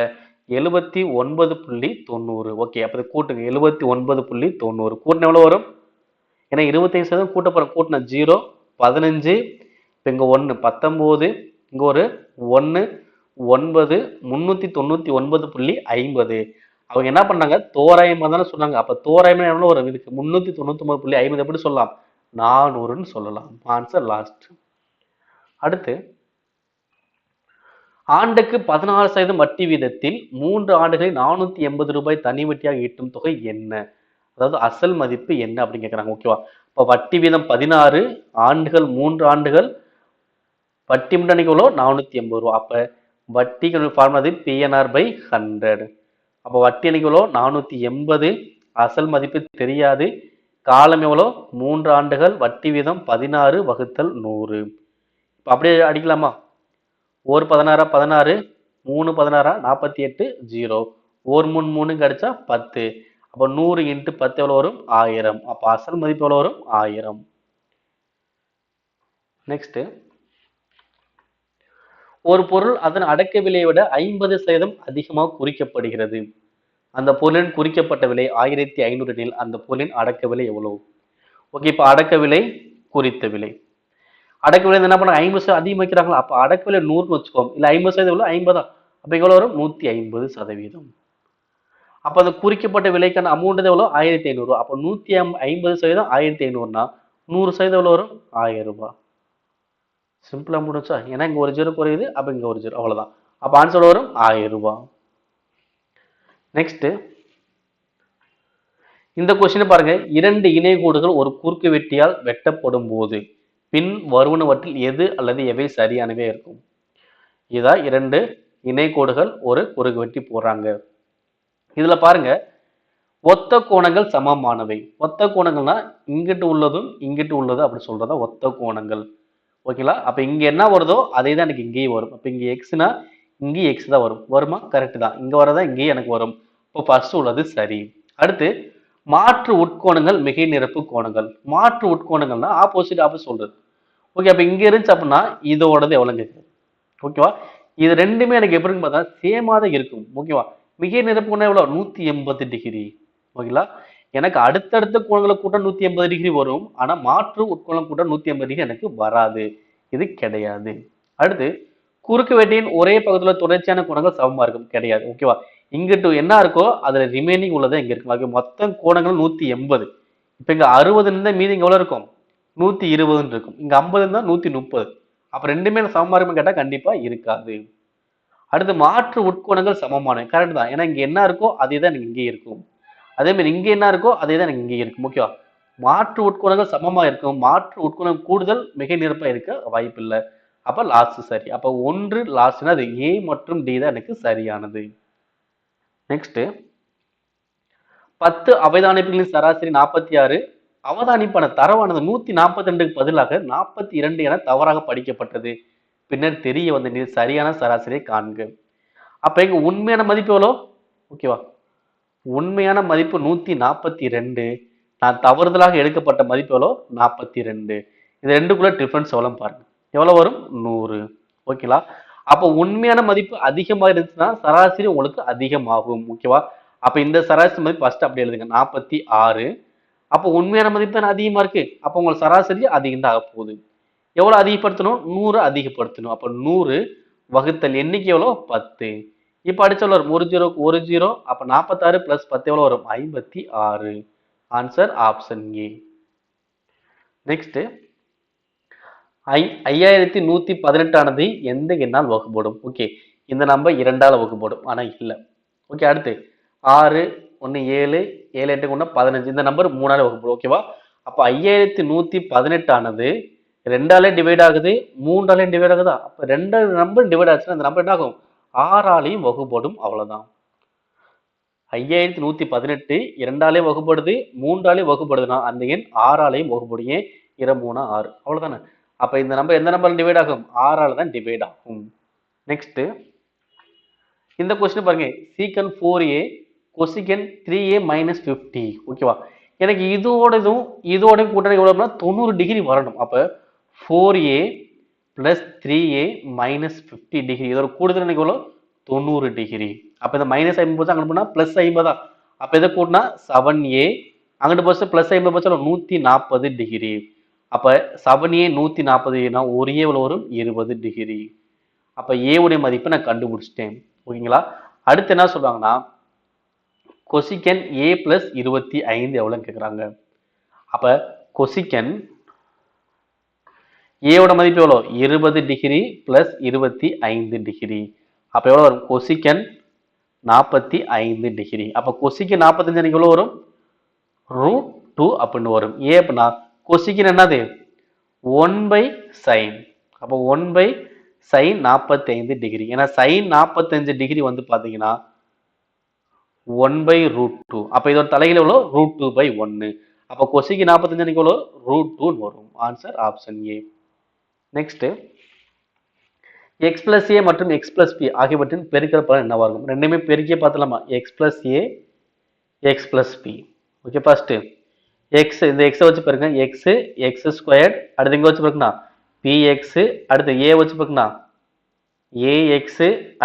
Speaker 1: 79.90. ஓகே, அப்ப கூட்டுங்க. 79.90 கூட்டின எவ்வளவு வரும்? ஏன்னா 25% கூட்ட போற, கூட்டின 0 15, இப்ப இங்க 1 19, இங்க ஒரு 1 9, 399.50. அவங்க என்ன பண்ணாங்க? தோராயமா தானே சொன்னாங்க. அப்ப தோராயமா எவ்வளவு வரும்? இதுக்கு 399.50 எப்படி சொல்லலாம்? 400ன்னு சொல்லலாம். Answer last. அடுத்து, ஆண்டுக்கு 16% வட்டி வீதத்தில் 3 ஆண்டுகளில் 480 ரூபாய் தனி வட்டியாக ஈட்டும் தொகை என்ன? அதாவது அசல் மதிப்பு என்ன அப்படின்னு கேட்கறாங்க. ஓகேவா? இப்ப வட்டி வீதம் 16, ஆண்டுகள் 3 ஆண்டுகள், வட்டி மட்டும் அன்னைக்கு எவ்வளோ? 480 ரூபா. அப்ப வட்டிக்கு ஃபார்முலா PNR/100. அப்ப வட்டி அன்னைக்கு எவ்வளோ? 480. அசல் மதிப்பு தெரியாது. காலம் எவ்வளோ? 3 ஆண்டுகள், வட்டி வீதம் 16 வகுத்தல் 100. இப்ப அப்படியே அடிக்கலாமா? ஒரு 16 16, 3 16 48, 0. ஒரு 3 3 கிடைச்சா 10. அப்ப 100 இன்ட்டு 10 எவ்வளவு வரும்? 1000. அப்ப அசல் மதிப்பு எவ்வளவு வரும்? 1000. நெக்ஸ்ட், ஒரு பொருள் அதன் அடக்க விலையை விட 50% அதிகமாக குறிக்கப்படுகிறது. அந்த பொருளின் குறிக்கப்பட்ட விலை 1500 எனில் அந்த பொருளின் அடக்க விலை எவ்வளவு? ஓகே, இப்ப அடக்க விலை, குறித்த விலை. அடக்க விலை என்ன பண்ண? 50% அதிகம் வைக்கிறாங்களா? அப்ப அடக்க விலை 100ன்னு வச்சுக்கோம். இல்ல 50% எவ்வளவு? 50. அப்ப எவ்வளவு வரும்? 150%. அப்ப அந்த குறிக்கப்பட்ட விலைக்கான அமௌண்ட் எவ்வளவு? 1500. அப்ப 150% 1500னா 100% எவ்வளவு வரும்? 1000 ரூபாய். சிம்பிளா முடிச்சா? ஏன்னா இங்க ஒரு ஜீரோ குறையுது, அப்ப இங்க ஒரு ஜீரோ, அவ்வளவுதான். அப்ப ஆன்சர் வரும் 1000 ரூபாய். நெக்ஸ்ட், இந்த கொஸ்டின் பாருங்க. 2 இணைகோடுகள் ஒரு குறுக்கு வெட்டியால் வெட்டப்படும் போது பின் வருவனவற்றில் எது அல்லது எவை சரியானவே இருக்கும்? இதான் 2 இணைகோடுகள் ஒரு குறுக்கு வெட்டி போடுறாங்க. இதுல பாருங்க, ஒத்த கோணங்கள் சமமானவை. ஒத்த கோணங்கள்னா இங்கிட்டு உள்ளதும் இங்கிட்டு உள்ளதும் அப்படி சொல்றதா ஒத்த கோணங்கள். ஓகேங்களா? அப்ப இங்க என்ன வருதோ அதே தான் எனக்கு இங்கேயும் வரும். அப்ப இங்க எக்ஸ்னா இங்கேயும் எக்ஸ் தான் வரும். வருமா? கரெக்ட் தான். இங்க வரதா இங்கேயும் எனக்கு வரும். இப்போ ஃபர்ஸ்ட் உள்ளது சரி. அடுத்து, மாற்று உட்கோணங்கள் மிகை நிரப்பு கோணங்கள். மாற்று உட்கோணங்கள்னா ஆப்போசிட் சொல்றது. ஓகே, அப்ப இங்க இருந்துச்சு அப்படின்னா இதோடது எவ்வளவு இருக்கு? ஓகேவா? இது ரெண்டுமே எனக்கு எப்படி இருக்கு பார்த்தா சேமா தான் இருக்கும். ஓகேவா? மிகை நிரப்பு கோணம் எவ்வளவு? 180 டிகிரி. ஓகேங்களா? எனக்கு அடுத்தடுத்த கோணங்களை கூட்ட 180 டிகிரி வரும். ஆனா மாற்று உட்கோணம் கூட்ட 180 டிகிரி எனக்கு வராது. இது கிடையாது. அடுத்து, குறுக்கு வெட்டியின் ஒரே பக்கத்துல தொடர்ச்சியான கோணங்கள் சமமா இருக்கும். கிடையாது. ஓகேவா? இங்கிட்டு என்ன இருக்கோ அதுல ரிமைனிங் உள்ளதை இங்க இருக்கும். ஆக மொத்தம் கோணங்கள் 180. இப்ப இங்க 60 இருந்தா மீதி இங்க எவ்வளவு இருக்கும்? 120 இருக்கும். இங்க 50 இருந்தா 130. அப்ப ரெண்டுமே சமமா இருக்குன்னு கேட்டா கண்டிப்பா இருக்காது. அடுத்து மாற்று உட்கோணங்கள் சமமான கரெக்ட் தான். ஏன்னா இங்க என்ன இருக்கோ அதே தான் இங்கே இருக்கும். அதே மாதிரி இங்க என்ன இருக்கோ அதே தான் இங்கே இருக்கும். ஓகேவா? மாற்று உட்கோணங்கள் சமமா இருக்கும். மாற்று உட்கோணம் கூடுதல் மிகை நிரப்பா இருக்க வாய்ப்பு இல்லை. அப்ப லாஸ்ட் சரி. அப்ப ஒன்று லாஸ்ட்னா அது ஏ மற்றும் டி தான் எனக்கு சரியானது. நெக்ஸ்ட் 10 அவதானிப்புகளின் சராசரி 46. அவதானிப்பான தரவானது 142க்கு பதிலாக 42 என தவறாக படிக்கப்பட்டது. பின்னர் தெரிய வந்த சரியான சராசரியை காண்க. அப்ப இங்க உண்மையான மதிப்பு எவ்வளோ? ஓகேவா? உண்மையான மதிப்பு 142. நான் தவறுதலாக எடுக்கப்பட்ட மதிப்பு எவ்வளோ? 42. இது ரெண்டுக்குள்ள டிஃபரன்ஸ் எவ்வளவு பாருங்க. எவ்வளவு வரும்? 100. ஓகேங்களா? அப்போ உண்மையான மதிப்பு அதிகமாக இருந்துச்சுன்னா சராசரி உங்களுக்கு அதிகமாகும். ஓகேவா? அப்ப இந்த சராசரி மதிப்பு ஃபர்ஸ்ட் அப்படி எழுதுங்க. 46. அப்போ உண்மையான மதிப்பு அதிகமா இருக்கு. அப்போ உங்களுக்கு சராசரி அதிகம் தான் ஆக போகுது. எவ்வளவு அதிகப்படுத்தணும்? 100 அதிகப்படுத்தணும். அப்ப 100 வகுத்தல் எண்ணிக்கை எவ்வளோ? 10. இப்ப அடிச்ச வரும் 1 0 அப்ப 46 பிளஸ் 10 எவ்வளவு வரும்? 56. Answer option A. நெக்ஸ்ட் 5118 ஆனது எந்த எண்ணால் வகுப்படும்? ஓகே, இந்த நம்பர் 2ஆல் வகுப்படும். ஆனா இல்ல. ஓகே, அடுத்து 6 1 7 7 8 1 15 இந்த நம்பர் 3ஆல் வகுப்படும். ஓகேவா? அப்ப 5118 ஆனது 2ஆலே டிவைட் ஆகுது, 3ஆலே டிவைட் ஆகுதா? அப்ப 2 நம்பர் டிவைட் ஆச்சுன்னா அந்த நம்பர் என்ன ஆகும்? 6ஆலையும் வகுப்படும். அவ்வளவுதான். 5118 2ஆலே வகுப்படுது, 3ஆலே வகுப்படுதுன்னா அந்த எண் 6ஆலையும் வகுப்படும். ஏன்? 2 3 6. அவ்வளவுதானே? அப்ப இந்த நம்பர் எந்த நம்பர் டிவைட் ஆகும்? 6ஆல தான் டிவைட் ஆகும். நெக்ஸ்ட் இந்த கொஸ்டின் பாருங்க. சீக்கன் 4a கொசிகன் 3a மைனஸ் 50. ஓகேவா? எனக்கு இதோட கூட்டணி எவ்வளவுனா 90 டிகிரி வரணும். அப்ப 4a plus 3a minus 50 degree இதோட கூடுதல் எனக்கு எவ்வளவு? 90 டிகிரி. அப்ப இந்த மைனஸ் 50 போச்சு அங்கிட்டு போனா பிளஸ் 50. அப்ப இதை கூட்டினா 7a அங்கிட்டு போச்சு பிளஸ் 50 போச்சு 140 டிகிரி. அப்ப 7a 140 ஒரு ஏ வரும் 20 டிகிரி. அப்ப ஏ உடைய மதிப்பை நான் கண்டுபிடிச்சிட்டேன். ஓகேங்களா? அடுத்து என்ன சொல்றாங்கன்னா கொசிகன் ஏ பிளஸ் 25 எவ்வளவுன்னு கேக்குறாங்க. அப்ப கொசிகன் ஏவோட மதிப்பு எவ்வளோ? 20 டிகிரி பிளஸ் 25 டிகிரி. அப்ப எவ்வளவு வரும்? கொசிகன் 45 டிகிரி. அப்ப கொசிகன் 45 எனக்கு எவ்வளவு வரும்? √2 அப்படின்னு வரும். ஏன் அப்படின்னா கொசிகன் என்னது? 1 by sin. அப்ப 1 by sin 45 டிகிரி. ஏன்னா sin 45 டிகிரி வந்து பாத்தீங்கன்னா 1 by √2. அப்ப இதோட தலையில எவ்வளோ? √2 by 1. அப்ப கொசிக்கு 45 எவ்வளோ? √2 வரும். Answer option A. Next x plus a மற்றும் x plus b ஆகியவற்றின் பெருக்கல் பலன் என்னவா இருக்கும்? ரெண்டுமே பெருக்கியே பார்த்துலாமா? x plus a x plus b. Okay, first x இந்த x வச்சு பாருங்க. x x ஸ்கொயர்ட் அடுத்து இங்க வச்சு பாருங்க px அடுத்து a வச்சு பாருங்க ax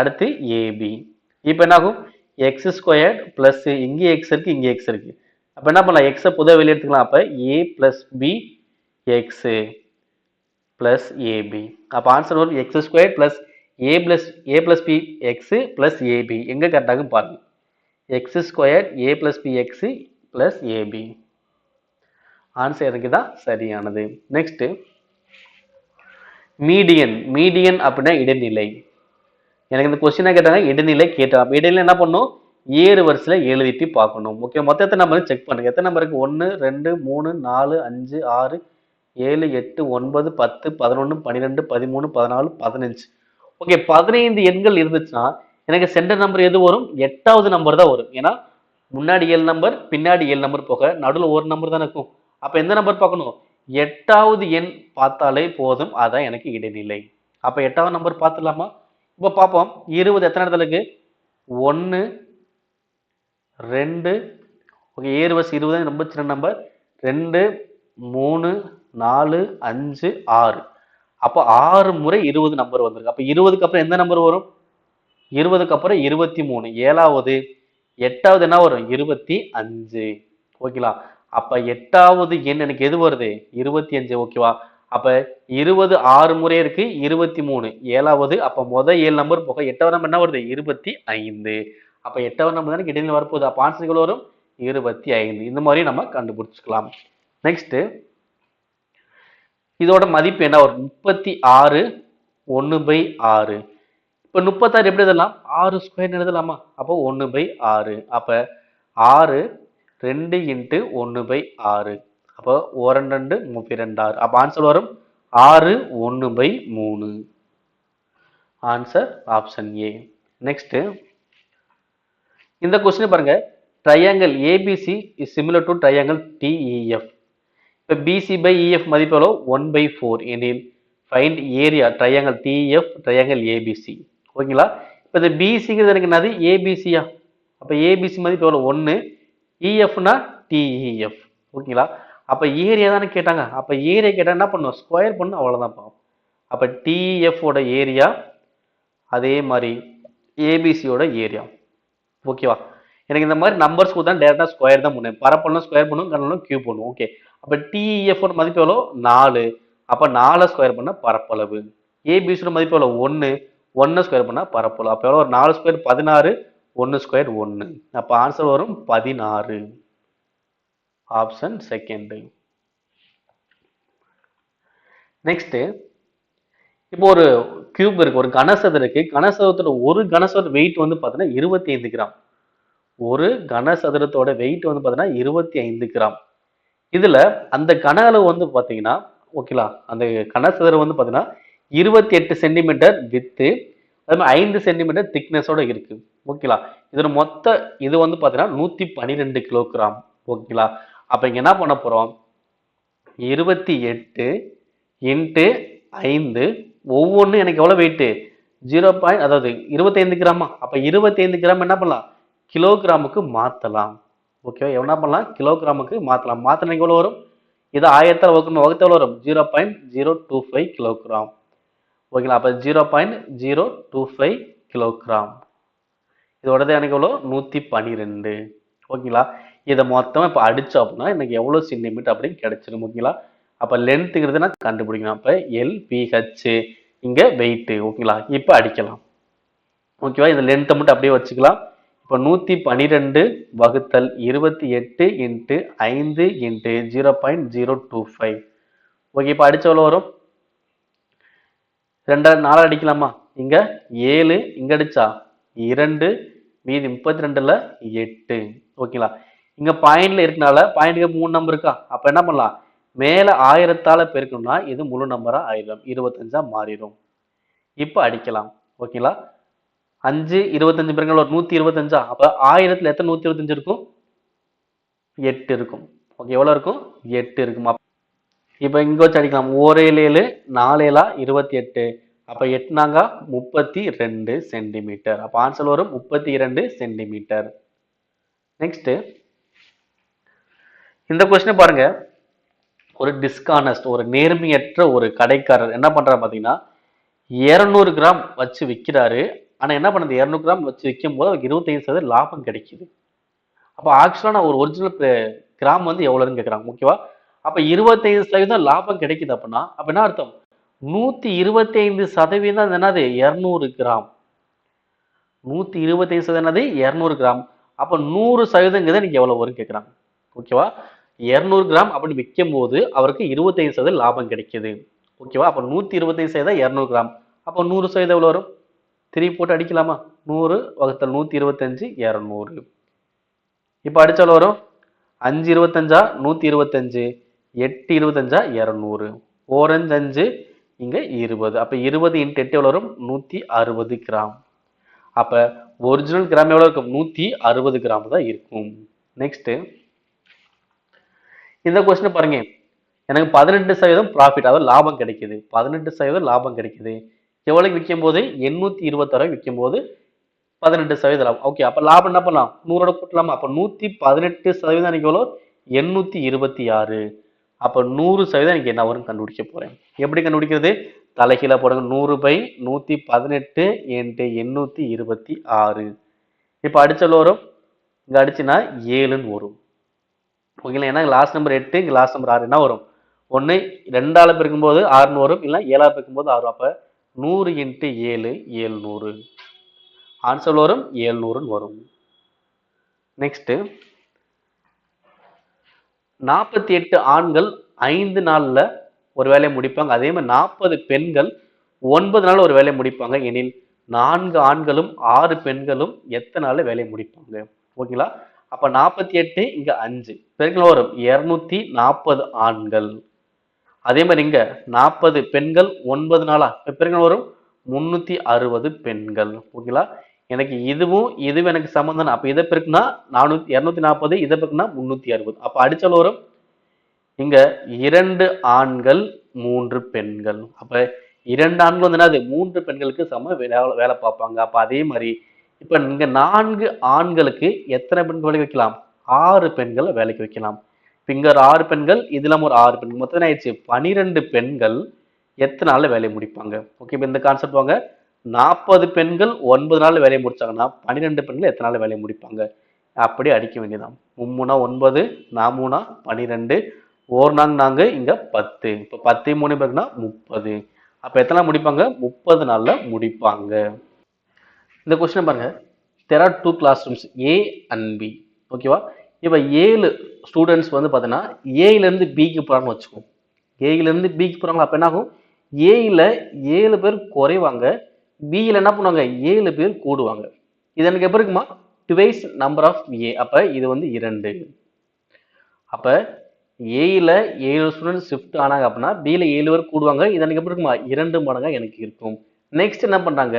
Speaker 1: அடுத்து ab. இப்போ என்ன ஆகும்? x ஸ்கொயர்ட் பிளஸ் இங்கே x இருக்கு இங்கே x இருக்கு. அப்ப என்ன பண்ணலாம்? x பொதுவா வெளிய எடுத்துக்கலாம். அப்ப a plus b x plus ab. அப்ப ஆன்சர் வரும் x squared plus a plus b x plus ab. எங்க கரெக்டாக பாருங்க. x squared a plus b x plus ab. Answer எனக்கு தான் சரியானது. நெக்ஸ்ட் மீடியன் அப்படின்னா இடைநிலை. எனக்கு இந்த கொஸ்டினா கேட்டாங்க இடைநிலை கேட்டாங்க. இடைநிலை என்ன பண்ணும்? ஏறு வரிசையில எழுதிட்டு பார்க்கணும். ஓகே, மொத்தத்தை நம்பர் செக் பண்ணுங்க. எத்தனை நம்பர் இருக்கு? 1 2 3 4 5 6 7 8 9 10 11 12 13 14 15. ஓகே, 15 எண்கள் இருந்துச்சுன்னா எனக்கு சென்டர் நம்பர் எது வரும்? 8வது நம்பர் தான் வரும். ஏன்னா முன்னாடி 7 நம்பர் பின்னாடி 7 நம்பர் போக நடுவில் ஒரு நம்பர் தான் இருக்கும். அப்ப எந்த நம்பர் பார்க்கணும்? 8வது எண் பார்த்தாலே போதும். அதான் எனக்கு இடைநிலை. அப்ப 8வது நம்பர் பார்த்துலாமா? இப்ப பார்ப்போம். 20 எத்தனை இடத்துல இருக்கு? 1 2 ஓகே, ஏறு வரிசை 20 ரொம்ப சின்ன நம்பர். 2 3 4 5 6. அப்ப 6 முறை 20 நம்பர் வந்திருக்கு. அப்ப 20க்கு அப்புறம் எந்த நம்பர் வரும்? 20க்கு அப்புறம் 23. 7வது 8வது என்ன வரும்? 25. ஓகேங்களா? அப்ப 8வது எண் எனக்கு எது வருது? 25. ஓகேவா? அப்ப 20 6 முறை இருக்கு, 23 7வது. அப்ப முதல் 7 நம்பர் போக 8வது நம்பர் என்ன வருது? 25. அப்ப 8வது நம்பர் தானே இடைநிலை வரப்போகுது. அப்ப ஆன்சர் எவ்வளவு வரும்? 25. இந்த மாதிரி நம்ம கண்டுபிடிச்சுக்கலாம். நெக்ஸ்ட் இதோட மதிப்பு என்ன வரும்? 36 1/6. இப்ப 36 எப்படி எழுதலாம்? 6 ஸ்கொயர் எழுதலாமா? அப்போ 1/6. அப்ப 6 2 இன்ட்டு 1/6. அப்போ 2 32. அப்ப ஆன்சர் வரும் 6 1/3. Answer option A. நெக்ஸ்ட் இந்த கொஸ்டின் பாருங்க. Triangle ABC is similar to triangle DEF. இப்போ பிசி பை இஎஃப் மதிப்பு எவ்வளோ? 1/4 எனில் find area triangle DEF triangle ABC. ஓகேங்களா? இப்போ இந்த பிசிங்கிறது எனக்கு என்னது? ஏபிசியா? அப்போ ஏபிசி மதிப்பு எவ்வளோ? 1. இஎஃப்னா டிஇஎஃப். ஓகேங்களா? அப்போ ஏரியா தானே கேட்டாங்க. அப்போ ஏரியா கேட்டால் என்ன பண்ணுவோம்? ஸ்கொயர் பண்ணணும், அவ்வளோதான் பார்ப்போம். அப்போ டிஇஎஃபோட ஏரியா அதே மாதிரி ஏபிசியோட ஏரியா. ஓகேவா? எனக்கு இந்த மாதிரி நம்பர்ஸ் தான் டேரக்டா ஸ்கொயர் தான் பண்ணுவேன். பரப்பளவு ஸ்கொயர் பண்ணுவோம், கனலும் கியூப் பண்ணுவோம். ஓகே. அப்போ டிஇஎஃபோட மதிப்பு எவ்வளோ? 4. அப்போ 4 ஸ்கொயர் பண்ண பரப்பளவு. ஏபிசியோட மதிப்பு எவ்வளோ? 1. 1 ஸ்கொயர் பண்ண பரப்பளவு. அப்போ எவ்வளோ? 4 ஸ்கொயர் 16, 1 ஸ்கொயர் 1. அப்போ ஆன்சர் வரும் 16. Option second. நெக்ஸ்ட் இப்போ ஒரு கியூப் இருக்கு, ஒரு கனசதுரம் இருக்கு. கனசதுரத்தோட ஒரு கனசதுர வெயிட் வந்து பார்த்தீங்கன்னா 25 கிராம். ஒரு கனசதுரத்தோட வெயிட் வந்து பார்த்தீங்கன்னா 25 கிராம். இதுல அந்த கன அளவு வந்து பார்த்தீங்கன்னா ஓகேலா, அந்த கனசதுரம் வந்து பார்த்தீங்கன்னா 28 சென்டிமீட்டர் வித்து, அதே மாதிரி 5 சென்டிமீட்டர் திக்னஸோட இருக்கு. ஓகேலா? இதோட மொத்த இது வந்து பார்த்தீங்கன்னா 112 கிலோகிராம். ஓகேலா? அப்ப இங்க என்ன பண்ண போறோம்? 28 இன்ட்டு 5 ஒவ்வொன்றும் எனக்கு எவ்வளவு வெயிட்? 0. அதாவது 25 கிராமா. அப்ப 25 கிராம் என்ன பண்ணலாம்? கிலோகிராமுக்கு மாத்தலாம். ஓகே, என்ன பண்ணலாம்? கிலோகிராமுக்கு மாத்தலாம். மாத்தினா எவ்வளவு வரும்? இது 1000 வகுத்து எவ்வளவு வரும்? 0.025 கிலோகிராம். ஓகேங்களா? அப்ப 0.025 கிலோகிராம். இதோடது எனக்கு எவ்வளோ? 112. ஓகேங்களா? இதை மொத்தமா இப்ப அடிச்சோம் அப்படின்னா எனக்கு எவ்வளவு சென்டிமீட்டர் அப்படின்னு கிடைச்சிடும். ஓகேங்களா? அப்ப லென்த்ங்கிறது நான் கண்டுபிடிக்கணும். அப்ப எல்பிஹெச் இங்க வெயிட். ஓகேங்களா? இப்ப அடிக்கலாம். ஓகேவா? இந்த லென்த்தை மட்டும் அப்படியே வச்சுக்கலாம். இப்போ 112 வகுத்தல் 28 இன்ட்டு 5 இன்ட்டு 0.025. ஓகே, இப்போ அடிச்ச எவ்வளோ வரும்? 2 4 அடிக்கலாமா? இங்க 7, இங்க அடிச்சா 2, மீதி 32ல 8. ஓகேங்களா? இங்க பாயிண்ட்ல இருக்கனால பாயிண்ட்க்கு 3 நம்பர் இருக்கா? அப்ப என்ன பண்ணலாம்? மேல 1000ஆல பெருக்கணும்னா இது முழு நம்பரா ஆயிடும், 25ஆ மாறிடும். இப்ப அடிக்கலாம். ஓகேங்களா? 5 25 பெருக்கல் ஒரு 125ஆ? அப்ப 1000ல எத்தனை 125 இருக்கும்? 8 இருக்கும். ஓகே, எவ்வளவு இருக்கும்? 8 இருக்கும். இப்ப இங்க வச்சு அடிக்கலாம். 1 7 4 7 28. அப்ப 8 நாங்க 32 சென்டிமீட்டர். அப்ப ஆன்சர் வரும் 32 சென்டிமீட்டர். நெக்ஸ்ட் இந்த கொஸ்டின் பாருங்க. ஒரு டிஸ்கானஸ்ட், ஒரு நேர்மையற்ற ஒரு கடைக்காரர் என்ன பண்றாரு பாத்தீங்கன்னா 200 கிராம் வச்சு விற்கிறாரு. ஆனா என்ன பண்ணுது? 200 கிராம் வச்சு விற்கும் போது அவருக்கு 25% லாபம் கிடைக்குது. அப்ப ஆக்சுவலா நான் ஒரு ஒரிஜினல் கிராம் வந்து எவ்வளவுன்னு கேட்கறாங்க. ஓகேவா? அப்ப 25% லாபம் கிடைக்குது அப்படின்னா அப்ப என்ன அர்த்தம்? 125% என்னது? 200 கிராம். 125% 200 கிராம். அப்ப 100% நீங்க எவ்வளவு வரும் கேட்கறாங்க. ஓகேவா? 200 கிராம் அப்படி விற்கும் போது அவருக்கு 25% லாபம் கிடைக்குது. ஓகேவா? அப்ப 125% 200 கிராம். அப்ப 100% எவ்வளவு வரும்? 3 போட்டு அடிக்கலாமா? 100 வகுத்தல் 125 200. இப்ப அடிச்ச எவ்வளவு வரும்? 5 25 125, 8 25 200, 4 5 5 இங்க 20. அப்ப 20 இன்ட்டு 8 எவ்வளவு வரும்? 160 கிராம். அப்ப ஒரிஜினல் கிராம் எவ்வளவு இருக்கும்? 160 கிராம் தான் இருக்கும். நெக்ஸ்ட் இந்த கொஸ்டின் பாருங்க. எனக்கு 18% ப்ராஃபிட், அதாவது லாபம் கிடைக்குது. 18% லாபம் கிடைக்குது. எவ்வளவு விற்கும் போது? 826 விற்கும் போது 18% லாபம். ஓகே, அப்ப லாபம் என்ன பண்ணலாம்? 100 கூட்டலாமா? அப்ப 118% எனக்கு எவ்வளோ? 826. அப்ப 100% எனக்கு என்ன வரும் கண்டுபிடிக்க போறேன். எப்படி கண்டுபிடிக்கிறது? தலைகீழ போடுங்க. 100/118 into 826. இப்ப அடிச்சல் வரும். இங்க அடிச்சுன்னா 7ன்னு வரும். ஓகேங்களா? ஏன்னா லாஸ்ட் நம்பர் 8, இங்க லாஸ்ட் நம்பர் 6. என்ன வரும்? ஒண்ணு 2ஆல பெருக்கும்போது 6ன்னு வரும், இல்ல 7ஆல பெருக்கும்போது 6. அப்ப 100 into 7 700. ஆன்சர் வரும் 700 வரும். நெக்ஸ்ட் 48 ஆண்கள் 5 நாள்ல ஒரு வேலையை முடிப்பாங்க. அதே மாதிரி 40 பெண்கள் 9 நாள் ஒரு வேலையை முடிப்பாங்க எனில் 4 ஆண்களும் 6 பெண்களும் எத்தனை நாள்ல வேலையை முடிப்பாங்க? ஓகேங்களா? அப்ப 48 இங்க 5 பெருக்கல் வரும் 240 ஆண்கள். அதே மாதிரி இங்க 40 பெண்கள் 9 நாளா பெருக்கல் வரும் 360 பெண்கள். ஓகேங்களா? எனக்கு இதுவும் எனக்கு சம்பந்தம். அப்ப இதை பெருக்குனா 240, இதை பெருக்குனா 360. அப்ப அடிச்சல் வரும் இங்க 2 ஆண்கள் 3 பெண்கள். அப்ப 2 ஆண்கள் வந்து என்னது 3 பெண்களுக்கு சம வேலை பார்ப்பாங்க. அப்ப அதே மாதிரி இப்ப இங்க 4 ஆண்களுக்கு எத்தனை பெண்கள் வேலைக்கு வைக்கலாம்? 6 பெண்களை வேலைக்கு வைக்கலாம். இங்க ஒரு 6 பெண்கள், இதுல ஒரு 6 பெண்கள், மொத்தம் ஆயிடுச்சு 12 பெண்கள் எத்தனை நாள்ல வேலையை முடிப்பாங்க? ஓகே, இப்ப இந்த கான்செப்ட் வாங்க. 40 பெண்கள் 9 நாள்ல வேலையை முடிச்சாங்கன்னா 12 பெண்கள் எத்தனை நாள்ல வேலையை முடிப்பாங்க? அப்படியே அடிக்க வேண்டியதான். 3 9, 4 12, 1 4 இங்க 10. இப்ப 10 3 பேருக்குன்னா 30. அப்ப எத்தனை முடிப்பாங்க? 30 நாள்ல முடிப்பாங்க. இந்த கொஸ்டின் பாருங்க. there are 2 classrooms A and B. ஓகேவா? இப்ப 7 ஸ்டூடெண்ட்ஸ் வந்து பார்த்தீங்கன்னா ஏல இருந்து பிக்கு போறாங்கன்னு வச்சுக்கோம். ஏல இருந்து பிக்கு போறாங்க. அப்ப என்ன ஆகும்? ஏல 7 பேர் குறைவாங்க, பில என்ன பண்ணுவாங்க? 7 பேர் கூடுவாங்க. இது எனக்கு எப்படி இருக்குமா? ட்வைஸ் நம்பர் ஆஃப் ஏ. அப்ப இது வந்து 2. அப்ப ஏல 7 ஸ்டூடெண்ட் ஷிஃப்ட் ஆனாங்க அப்படின்னா பில 7 பேர் கூடுவாங்க. இது எனக்கு எப்படி இருக்குமா? 2 மடங்கா எனக்கு இருக்கும். நெக்ஸ்ட் என்ன பண்றாங்க?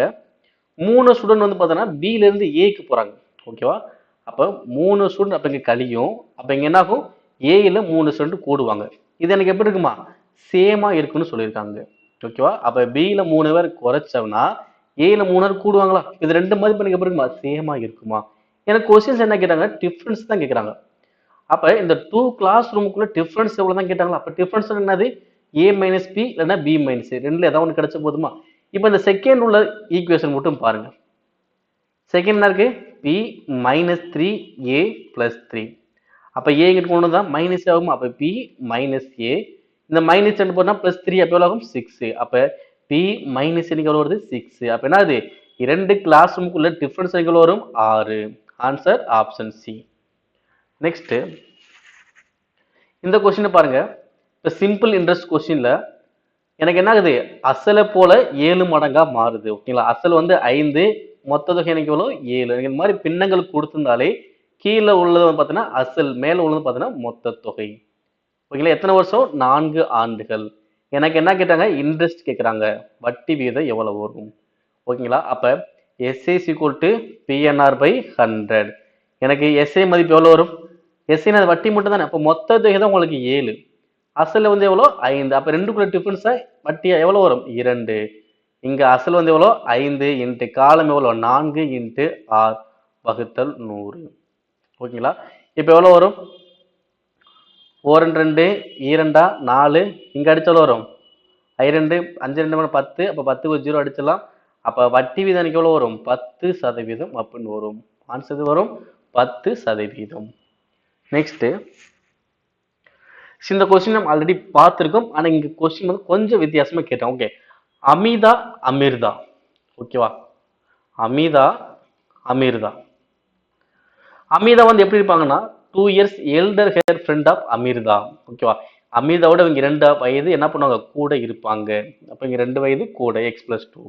Speaker 1: 3 ஸ்டூடெண்ட் வந்து பார்த்தீங்கன்னா பில இருந்து ஏக்கு போறாங்க. ஓகேவா? அப்ப 3 ஸ்டூடெண்ட் அப்ப இங்க கழியும். அப்ப இங்க என்ன ஆகும்? ஏல 3 ஸ்டூடெண்ட் கூடுவாங்க. இது எனக்கு எப்படி இருக்குமா? சேமா இருக்குன்னு சொல்லியிருக்காங்க. ஓகேவா? அப்ப பில 3 பேர் குறைச்சோம்னா ஏல 3 பேர் கூடுவாங்களா? இது ரெண்டு மதிப்பு எனக்கு எப்படி இருக்குமா? சேமா இருக்குமா? எனக்கு கொஸ்டின்ஸ் என்ன கேட்டாங்க? டிஃபரன்ஸ் தான் கேட்கறாங்க. அப்ப இந்த 2 கிளாஸ் ரூமுக்குள்ள டிஃபரன்ஸ் எவ்வளவு தான் கேட்டாங்களா? அப்ப டிஃபரன்ஸ் என்னது? a மைனஸ் பி இல்லைன்னா b மைனஸ் a, ரெண்டுல ஏதாவது ஒன்று கிடைச்ச போதுமா? இப்ப இந்த செகண்ட் உள்ள ஈக்குவேஷன் மட்டும் பாருங்க. செகண்ட் என்ன இருக்கு? p minus 3a plus 3. அப்ப a இங்கிட்டு கொண்டு வந்தா மைனஸ் ஆகும். அப்ப p மைனஸ் a, இந்த மைனஸ் 2 போனா பிளஸ் 3, அப்ப எவ்வளவு ஆகும்? 6. அப்ப p மைனஸ் எவ்வளவு வருது? 6. அப்ப என்னது? இரண்டு கிளாஸ் ரூமுக்குள்ள டிஃபரன்ஸ் எவ்வளவு வரும்? 6. Answer option C. நெக்ஸ்ட் இந்த கொஸ்டின் பாருங்க. இப்ப சிம்பிள் இன்ட்ரெஸ்ட் கொஸ்டின்ல எனக்கு என்ன ஆகுது? அசலை போல 7 மடங்கா மாறுது. ஓகேங்களா? அசல் வந்து 5, மொத்த தொகை எனக்கு எவ்வளவு? 7. இந்த மாதிரி பின்னங்கள் கொடுத்திருந்தாலே கீழே உள்ளது பார்த்தீங்கன்னா அசல், மேல உள்ளது பார்த்தீங்கன்னா மொத்த தொகை. ஓகேங்களா? எத்தனை வருஷம்? 4 ஆண்டுகள். எனக்கு என்ன கேட்டாங்க? இன்ட்ரெஸ்ட் கேட்கறாங்க. வட்டி வீதம் எவ்வளவு வரும்? ஓகேங்களா? அப்ப SA is equal to PNR by 100. எனக்கு SA மதிப்பு எவ்வளவு வரும்? SA வட்டி மட்டும் தானே. அப்ப மொத்த தொகை தான் உங்களுக்கு 7. அசல் வந்து எவ்வளோ? 5. அப்ப ரெண்டுக்குள்ள டிஃபரன்ஸ் வட்டி எவ்வளவு வரும்? 2. இங்க அசல் வந்து எவ்வளோ? 5 இன்ட்டு காலம் எவ்வளோ? 4 இன்ட்டு R வகுத்தல் 100. ஓகேங்களா? இப்ப எவ்வளவு வரும்? 4 2 2 4, இங்க அடிச்சாலும் வரும் 2 5 2 10. அப்ப 10 0 அடிச்சிடலாம். அப்ப வட்டி வீதம் எனக்கு எவ்வளவு வரும்? 10% அப்படின்னு வரும். ஆன்சர் வரும் 10%. நெக்ஸ்ட் இந்த கொஸ்டின் நம்ம ஆல்ரெடி பார்த்திருக்கோம். ஆனா இங்க கொஸ்டின் வந்து கொஞ்சம் வித்தியாசமா கேட்டேன். ஓகே, அமிதா அமிர்தா. ஓகேவா? அமிதா அமிர்தா. அமிர்தா வந்து எப்படி இருப்பாங்கன்னா 2 years elder hair friend of Amrita. ஓகேவா? அமிர்தாவோட இவங்க 2 வயது என்ன பண்ணுவாங்க? கூட இருப்பாங்க. அப்ப இங்க 2 வயது கூட x+2.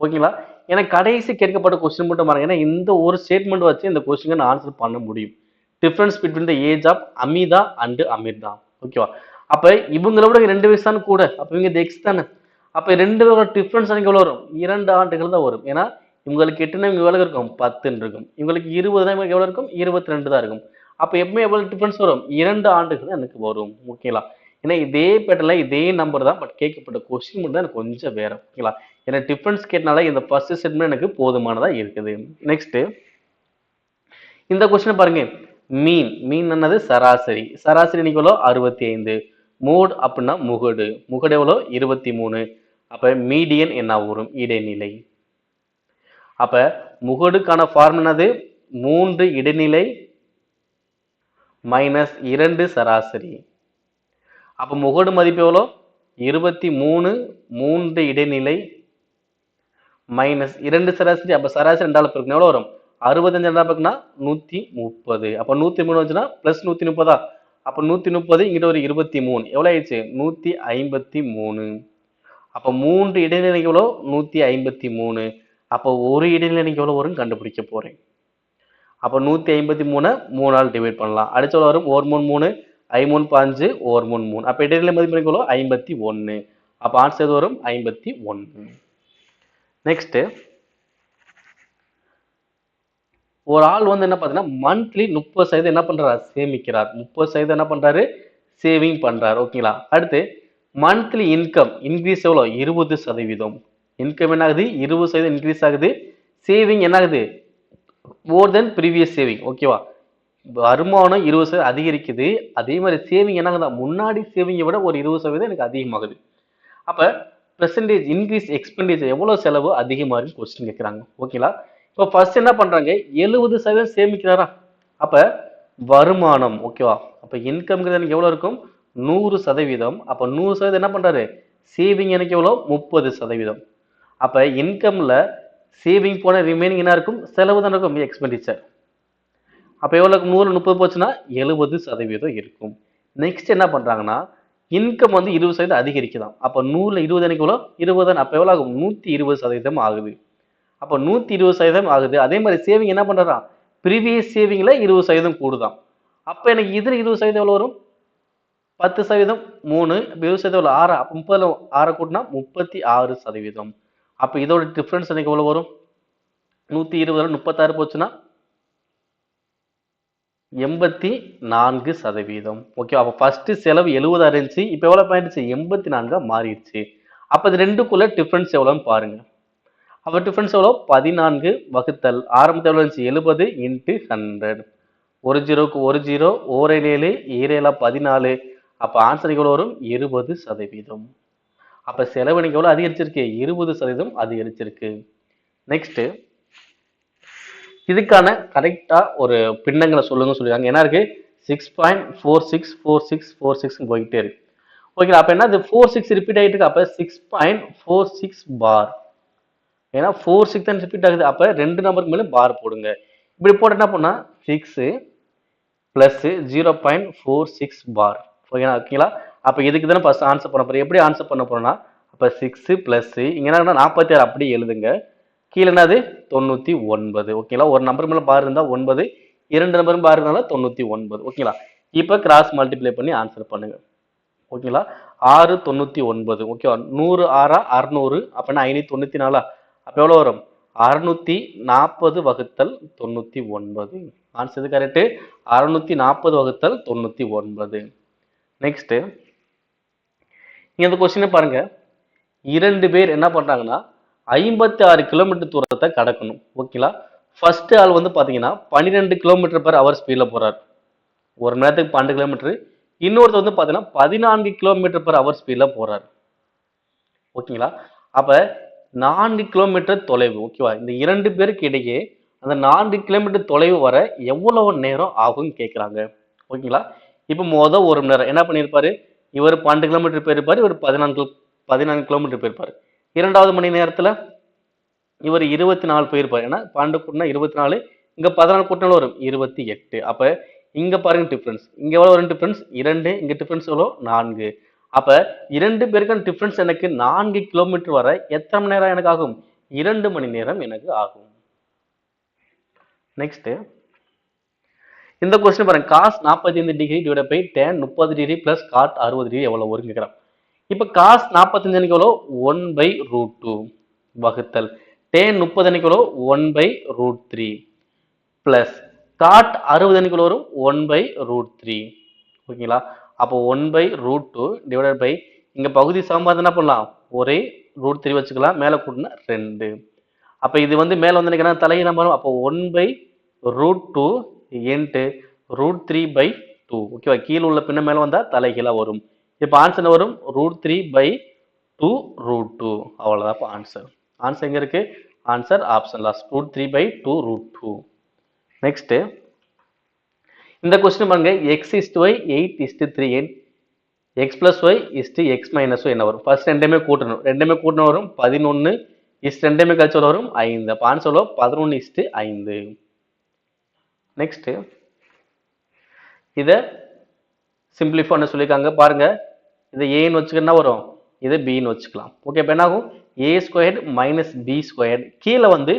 Speaker 1: ஓகேங்களா? எனக்கு கடைசி கேட்கப்பட்ட கொஸ்டின் மட்டும் பாருங்க. ஏன்னா இந்த ஒரு ஸ்டேட்மெண்ட் வச்சு இந்த கொஸ்டின் நான் ஆன்சர் பண்ண முடியும். Difference between the age of Amita and Amrita. ஓகேவா? அப்ப இவங்களோட 2 வயசு தானே கூட. அப்ப இவங்க இது எக்ஸ் தானே. அப்ப 2 பேரோட டிஃபரன்ஸ் எனக்கு எவ்வளவு வரும்? 2 ஆண்டுகள் தான் வரும். ஏன்னா இவங்களுக்கு 8னா இவங்க எவ்வளவு இருக்கும்? 10 இருக்கும். இவங்களுக்கு 20 தான், இவங்களுக்கு எவ்வளவு இருக்கும்? 22 தான் இருக்கும். அப்ப எப்பவுமே எவ்வளவு டிஃபரன்ஸ் வரும்? 2 ஆண்டுகள் தான் எனக்கு வரும். ஓகேங்களா? ஏன்னா இதே பேட்டர்ல இதே நம்பர் தான், பட் கேட்கப்பட்ட கொஸ்டின் மட்டும் தான் எனக்கு கொஞ்சம் வேற. ஓகேங்களா? ஏன்னா டிஃபரன்ஸ் கேட்டனால இந்த ஃபர்ஸ்ட் செட்மெண்ட் எனக்கு போதுமானதா இருக்குது. நெக்ஸ்ட் இந்த கொஸ்டின் பாருங்க. மீன் என்னது? சராசரி. சராசரி இன்னைக்கு எவ்வளோ? 65. மோட் அப்படின்னா முகடு. முகடு எவ்வளோ? 23. அப்ப மீடியன் என்ன வரும்? இடைநிலை. அப்ப முகடுக்கான ஃபார்ம் என்னது? 3 இடைநிலை மைனஸ் 2 சராசரி. அப்ப முகடு மதிப்பு எவ்வளோ? 23, 3 இடைநிலை மைனஸ் 2 சராசரி, அப்ப சராசரி 2 பெருக்கணும் எவ்வளவு வரும்? 65 2 பெருக்குனா 130. அப்ப 103 வந்துச்சுன்னா பிளஸ் 130. அப்ப 130 இங்கிட்ட ஒரு 23 எவ்வளவு ஆயிடுச்சு? 153. அப்ப 3 இடைநிலைக்கு எவ்வளவு? 153. அப்ப ஒரு இடைநிலைக்கு எவ்வளவு வரும் கண்டுபிடிக்க போறேன். அப்ப 153 3ஆல் டிவைட் பண்ணலாம். அடுத்து எவ்வளவு வரும்? 1 3 3 I 3 5 1 3 3. அப்ப இடைநிலை மதிப்பு எவ்வளவு? 51. அப்ப ஆன்சர் வரும் 51. நெக்ஸ்ட், ஒரு ஆள் வந்து என்ன பார்த்தீங்கன்னா மந்த்லி 30% என்ன பண்றாரு? சேமிக்கிறார். 30% என்ன பண்றாரு? சேவிங் பண்றாரு. ஓகேங்களா? அடுத்து மந்த்லி இன்கம் இன்க்ரீஸ் எவ்வளோ? 20%. இன்கம் என்ன ஆகுது? 20% இன்க்ரீஸ் ஆகுது. சேவிங் என்ன ஆகுது? மோர் தென் ப்ரீவியஸ் சேவிங். ஓகேவா? வருமானம் 20% அதிகரிக்குது. அதே மாதிரி சேவிங் என்ன ஆகுதா? முன்னாடி சேவிங்கை விட ஒரு 20% எனக்கு அதிகமாகுது. அப்ப பெர்சன்டேஜ் இன்க்ரீஸ் எக்ஸ்பெண்டிச்சர் எவ்வளவு செலவு அதிகமா இருக்கு கொஸ்டின் கேட்குறாங்க. ஓகேங்களா? இப்போ ஃபர்ஸ்ட் என்ன பண்றாங்க? 70% சேமிக்கிறாரா? அப்ப வருமானம். ஓகேவா? அப்ப இன்கம்ங்கிறது எனக்கு எவ்வளவு இருக்கும்? 100%. அப்ப 100% என்ன பண்றாரு? சேவிங் எனக்கு எவ்வளவு? 30%. அப்ப இன்கம்ல சேவிங் போன ரிமைனிங் என்ன இருக்கும்? செலவு தான் இருக்கும், எக்ஸ்பெண்டிச்சர். அப்ப எவ்வளவு? 100 30 போச்சுன்னா 70% இருக்கும். நெக்ஸ்ட் என்ன பண்றாங்கன்னா இன்கம் வந்து 20% அதிகரிக்குதான். அப்ப 100ல 20 எனக்கு எவ்வளோ? 20. அப்ப எவ்வளவு ஆகும்? 120% ஆகுது. அப்ப 120% ஆகுது. அதே மாதிரி சேவிங் என்ன பண்றா? ப்ரீவியஸ் சேவிங்ல 20% கூடுதான். அப்ப எனக்கு இதுல 20% எவ்வளவு வரும்? 10% 3 20% எவ்வளவு? 6. அப்ப 30ல 6 கூட்டினா 36%. அப்ப இதோட டிஃபரன்ஸ் எனக்கு எவ்வளவு வரும்? 120 36 போச்சுன்னா 84%. ஓகே, அப்ப ஃபர்ஸ்ட் செலவு 70 இருந்துச்சு, இப்ப எவ்வளவு ஆயிடுச்சு? 84 மாறிடுச்சு. அப்ப இது ரெண்டுக்குள்ள டிஃபரன்ஸ் எவ்வளவுன்னு பாருங்க. அப்ப டிஃபரன்ஸ் எவ்வளவு? 14 வகுத்தல் ஆரம்பத்தில் எவ்வளவு இருந்துச்சு? 70 இன்ட்டு 100. ஒரு ஜீரோக்கு ஒரு ஜீரோ, ஓர் 7 7 14. அப்ப ஆன்சர் எவ்வளவு வரும்? 20%. அப்ப செலவு எனக்கு எவ்வளவு அதிகரிச்சிருக்கு? 20% அதிகரிச்சிருக்கு. நெக்ஸ்ட், இதுக்கான கரெக்டா ஒரு பின்னங்களை சொல்லுங்க சொல்லிருக்காங்க. என்ன இருக்கு? 6.464646 போயிட்டே இருக்கு. ஓகே, அப்ப என்ன? 46 ரிப்பீட் ஆயிட்டு இருக்கு. அப்ப 6.46 பார். ஏன்னா 46 தான் ரிப்பீட் ஆகுது. அப்ப ரெண்டு நம்பருக்கு மேல பார் போடுங்க. இப்படி போட்டு என்ன பண்ணா 6 பிளஸ் 0.46 பார். ஓகேங்களா? அப்ப இதுக்கு தானே ஃபர்ஸ்ட் ஆன்சர் பண்ண போறோம். எப்படி ஆன்சர் பண்ண போறோம்னா, அப்ப 6 பிளஸ் இங்க என்ன 46 அப்படியே எழுதுங்க. கீழே என்னது? 99. ஓகேங்களா? ஒரு நம்பர் மேல பார் இருந்தா 9, இரண்டு நம்பரும் பார் இருந்தாலும் 99. ஓகேங்களா? இப்ப கிராஸ் மல்டிப்ளை பண்ணி ஆன்சர் பண்ணுங்க. ஓகேங்களா? 6 99. ஓகேவா? 100 6 600. அப்பனா 594. அப்ப எவ்வளவு வரும்? 640 வகுத்தல் 99. Answer correct. 640 வகுத்தல் 99. நெக்ஸ்ட், இங்க இந்த கொஸ்டினை பாருங்க. இரண்டு பேர் என்ன பண்றாங்கன்னா 56 கிலோமீட்டர் தூரத்தை கடக்கணும். ஓகேங்களா? ஃபர்ஸ்ட் ஆள் வந்து பாத்தீங்கன்னா 12 கிலோமீட்டர் பர் ஹவர் ஸ்பீட்ல போறாரு. ஒரு மணி நேரத்துக்கு 12 கிலோமீட்டர். இன்னொருத்தர் வந்து பாத்தீங்கன்னா 14 கிலோமீட்டர் பர் ஹவர் ஸ்பீட்ல போறாரு. ஓகேங்களா? அப்ப 4 கிலோமீட்டர் தொலைவு. ஓகேவா? இந்த இரண்டு பேருக்கு இடையே அந்த 4 கிலோமீட்டர் தொலைவு வர எவ்வளவு நேரம் ஆகும்னு கேட்கிறாங்க. ஓகேங்களா? இப்ப ஒரு மணி நேரம் என்ன பண்ணிருப்பாரு? இவர் 12 கிலோமீட்டர் போயிருப்பாரு, இவர் 14 கிலோமீட்டர் போயிருப்பாரு. இரண்டாவது மணி நேரத்துல இவர் 24 போயிருப்பாரு. ஏன்னா 12 கூட்டினா 24, இங்க 14 கூட்டினாலும் வரும் 28. அப்ப இங்க பாருங்க டிஃபரன்ஸ். இங்க எவ்வளவு வரும் டிஃபரன்ஸ்? 2. இங்க டிஃபரன்ஸ் எவ்வளவு? 4. அப்ப இரண்டு பேருக்கான டிஃபரன்ஸ் எனக்கு 4 கிலோமீட்டர் வர எத்தனை மணி நேரம் எனக்கு ஆகும்? 2 மணி நேரம் எனக்கு ஆகும். நெக்ஸ்ட், இந்த கொஸ்டின் பாருங்க. cos 45 degree divide by tan 30 degree plus cot 60 degree எவ்வளவு வரும் கேக்குறான். இப்ப cos 45 எனக்கு எவ்வளவு? 1/√2 வகுத்தல் tan 30 எனக்கு எவ்வளவு? 1/√3 பிளஸ் cot 60 எனக்கு எவ்வளவு வரும்? 1/√3. ஓகேங்களா? அப்போ 1/√2 டிவைடட் பை இங்க பகுதி சமன்பாடு என்ன பண்ணலாம்? ஒரே √3 வச்சுக்கலாம். மேல கூட்டினா 2. அப்ப இது வந்து மேல வந்து எனக்கு என்ன தலைகீழ மாறும்? அப்போ 1/√2 இன்ட்டு √3/2. ஓகேவா? கீழே உள்ள பின்ன மேல வந்தா தலைகீழா வரும். இப்ப ஆன்சர் வரும் √3/2√2. அவ்வளவுதான் இப்ப ஆன்சர். ஆன்சர் எங்க இருக்கு? Answer option last √3/2√2. நெக்ஸ்ட், இந்த கொஸ்டின் பாருங்க. x/y 8/3 x plus y x minus y என்ன வரும்? ஃபர்ஸ்ட் ரெண்டுமே கூட்டணும். ரெண்டுமே கூட்டினா வரும் 11 ரெண்டுமே கழிச்சு எவ்வளவு வரும் 5. அப்ப ஆன்சர் எவ்வளவு 11:5. நெக்ஸ்ட் இத சிம்பிளிஃபை பண்ண சொல்லியிருக்காங்க பாருங்க. இதை ஏன்னு வச்சுக்கிட்டா வரும், இதை பின்னு வச்சுக்கலாம். ஓகே, இப்போ என்ன ஆகும் a² மைனஸ் b². கீழே வந்து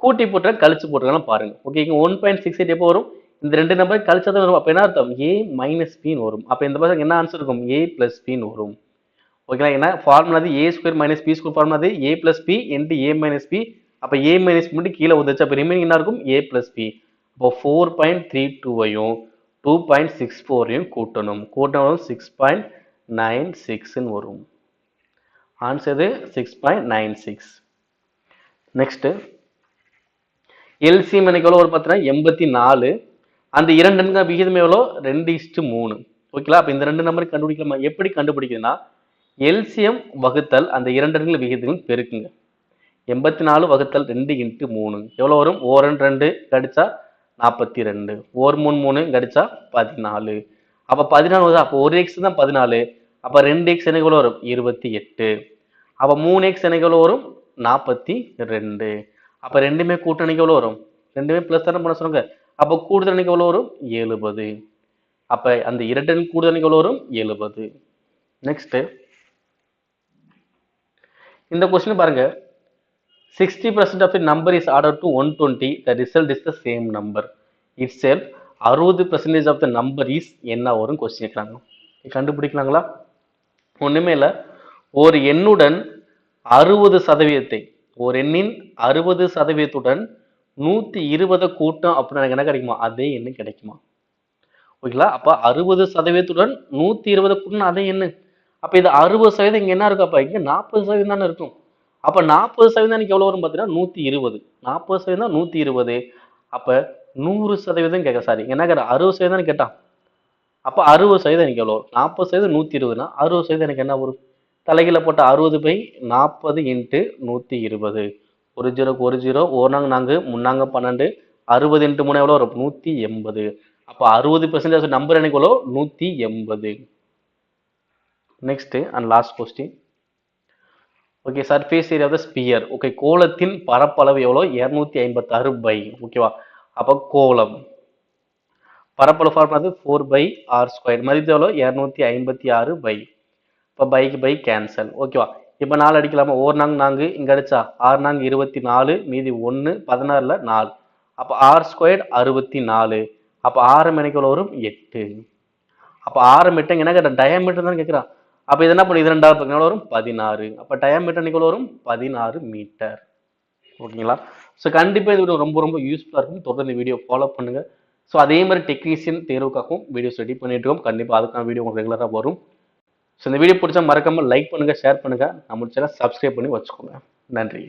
Speaker 1: கூட்டி போட்டு கழிச்சு போட்டுருக்கலாம் பாருங்க. ஓகே, இங்க 1.68 எப்போ வரும், இந்த ரெண்டு நம்பர் கழிச்சா தான் வரும். அப்போ என்ன அர்த்தம் a மைனஸ் பின்னு வரும். அப்போ இந்த பக்கம் என்ன ஆன்சர் இருக்கும் a பிளஸ் பின்னு வரும். ஓகேங்களா, ஏன்னா ஃபார்முலா அது a² மைனஸ் b² ஃபார்முலா அது a plus B into a minus B. அப்போ a மைனஸ் பி மட்டும் கீழே வந்துச்சு. அப்போ ரிமைனிங் என்ன இருக்கும் a பிளஸ் பி. அப்போ 4.32ஐயும் 2.64ஐயும் கூட்டணும். கூட்டணும் 6.96ன்னு வரும். ஆன்சர் 6.96. நெக்ஸ்ட் எல்சிஎம் எனக்கு எவ்வளோ ஒரு பார்த்தீங்கன்னா 84. அந்த இரண்டு எண்கள் விகிதம் எவ்வளோ 2:3. ஓகேங்களா, அப்போ இந்த ரெண்டு நம்பருக்கு கண்டுபிடிக்கலாமா? எப்படி கண்டுபிடிக்குதுன்னா எல்சிஎம் வகுத்தல் அந்த இரண்டு எண்கள் விகிதங்கள் பெருக்குங்க. 84 வகுத்தல் 2 இன்ட்டு 3 எவ்வளோ வரும், 2 கடிச்சா 42, 3 3 கடிச்சா 14. அப்போ 14 வருது. அப்போ 1x தான் 14. அப்போ 2x எனக்கு எவ்வளோ வரும் 28. அப்போ 3x எனக்கு எவ்வளோ வரும் 42. அப்போ ரெண்டுமே கூட்டணிக்கு எவ்வளோ வரும், ரெண்டுமே பிளஸ் தானே பண்ண சொன்னாங்க. அப்போ கூடுதல் அன்னைக்கு எவ்வளோ வரும் 70. அப்போ அந்த இரண்டு கூடுதல் அன்னைக்கு எவ்வளோ வரும் 70. நெக்ஸ்ட் இந்த கொஸ்டின் பாருங்க. 60% of the number is ordered to 120. The result is the same number itself. 60% of the number is என்ன வரும் கொஸ்டின் கேட்குறாங்க. கண்டுபிடிக்கலாங்களா? ஒண்ணுமே இல்லை. ஒரு எண்ணுடன் 60%, ஒரு எண்ணின் 60%உடன் 120 கூட்டம் அப்படின்னு எனக்கு என்ன கிடைக்குமா, அதே எண்ணு கிடைக்குமா? ஓகேங்களா, அப்ப 60%உடன் 120 கூட்டம் அதே எண்ணு. அப்ப இது 60% இங்க என்ன இருக்கும், அப்ப இங்க 40% தானே இருக்கும். அப்ப 40% எனக்கு எவ்வளவு வரும் பார்த்தீங்கன்னா 120. 40% 120. அப்ப 100% கேட்க, சாரி என்ன கேட்டா 60% கேட்டான். அப்ப 60% எனக்கு எவ்வளவு, 40% 120னா 60% எனக்கு என்ன வரும், தலைகீழ போட்ட 60/40 இன்ட்டு 120. 1 0 1 0 1 4 முன்னாங்க 12. 60 இன்ட்டு 3 எவ்வளோ வரும் 180. அப்போ 60% நம்பர் எனக்கு எவ்வளோ 180. Next and last question. Okay, surface area of the sphere. Okay, கோளத்தின் பரப்பளவு எவ்வளோ 256 பை. ஓகேவா, அப்போ கோளம் பரப்பளவு ஃபார்முலா 4/r². மதிப்பு எவ்வளோ 256 பை. இப்போ பைக்கு பை கேன்சல். ஓகேவா, இப்போ 4 அடிக்கலாமா, 1 4 இங்கே அடிச்சா 6 4 24, மீதி 1 16ல் 4. அப்போ r² 64. அப்போ ஆரம் எனக்கு எவ்வளோ வரும் 8. அப்போ ஆரம் 8 என்ன கேட்டேன், டயாமீட்டர் தான் கேட்குறான். அப்போ இது என்ன பண்ணி இது ரெண்டாவது பக்கம் எவ்வளோ வரும் 16. அப்போ டயாமீட்டர் எனக்கு எவ்வளோ வரும் 16 மீட்டர். ஓகேங்களா, ஸோ கண்டிப்பாக இது வீடியோ ரொம்ப ரொம்ப யூஸ்ஃபுல்லாக இருக்கும். தொடர்ந்து இந்த வீடியோ ஃபாலோ பண்ணுங்க. ஸோ அதே மாதிரி டெக்னீஷியன் தேர்வுக்காகவும் வீடியோஸ் ரெடி பண்ணிட்டு இருக்கோம். கண்டிப்பாக அதுக்கான வீடியோ உங்களுக்கு ரெகுலராக வரும். ஸோ இந்த வீடியோ பிடிச்சா மறக்காம லைக் பண்ணுங்க, ஷேர் பண்ணுங்க, நம்ம சேனல் சப்ஸ்கிரைப் பண்ணி வச்சுக்கோங்க. நன்றி.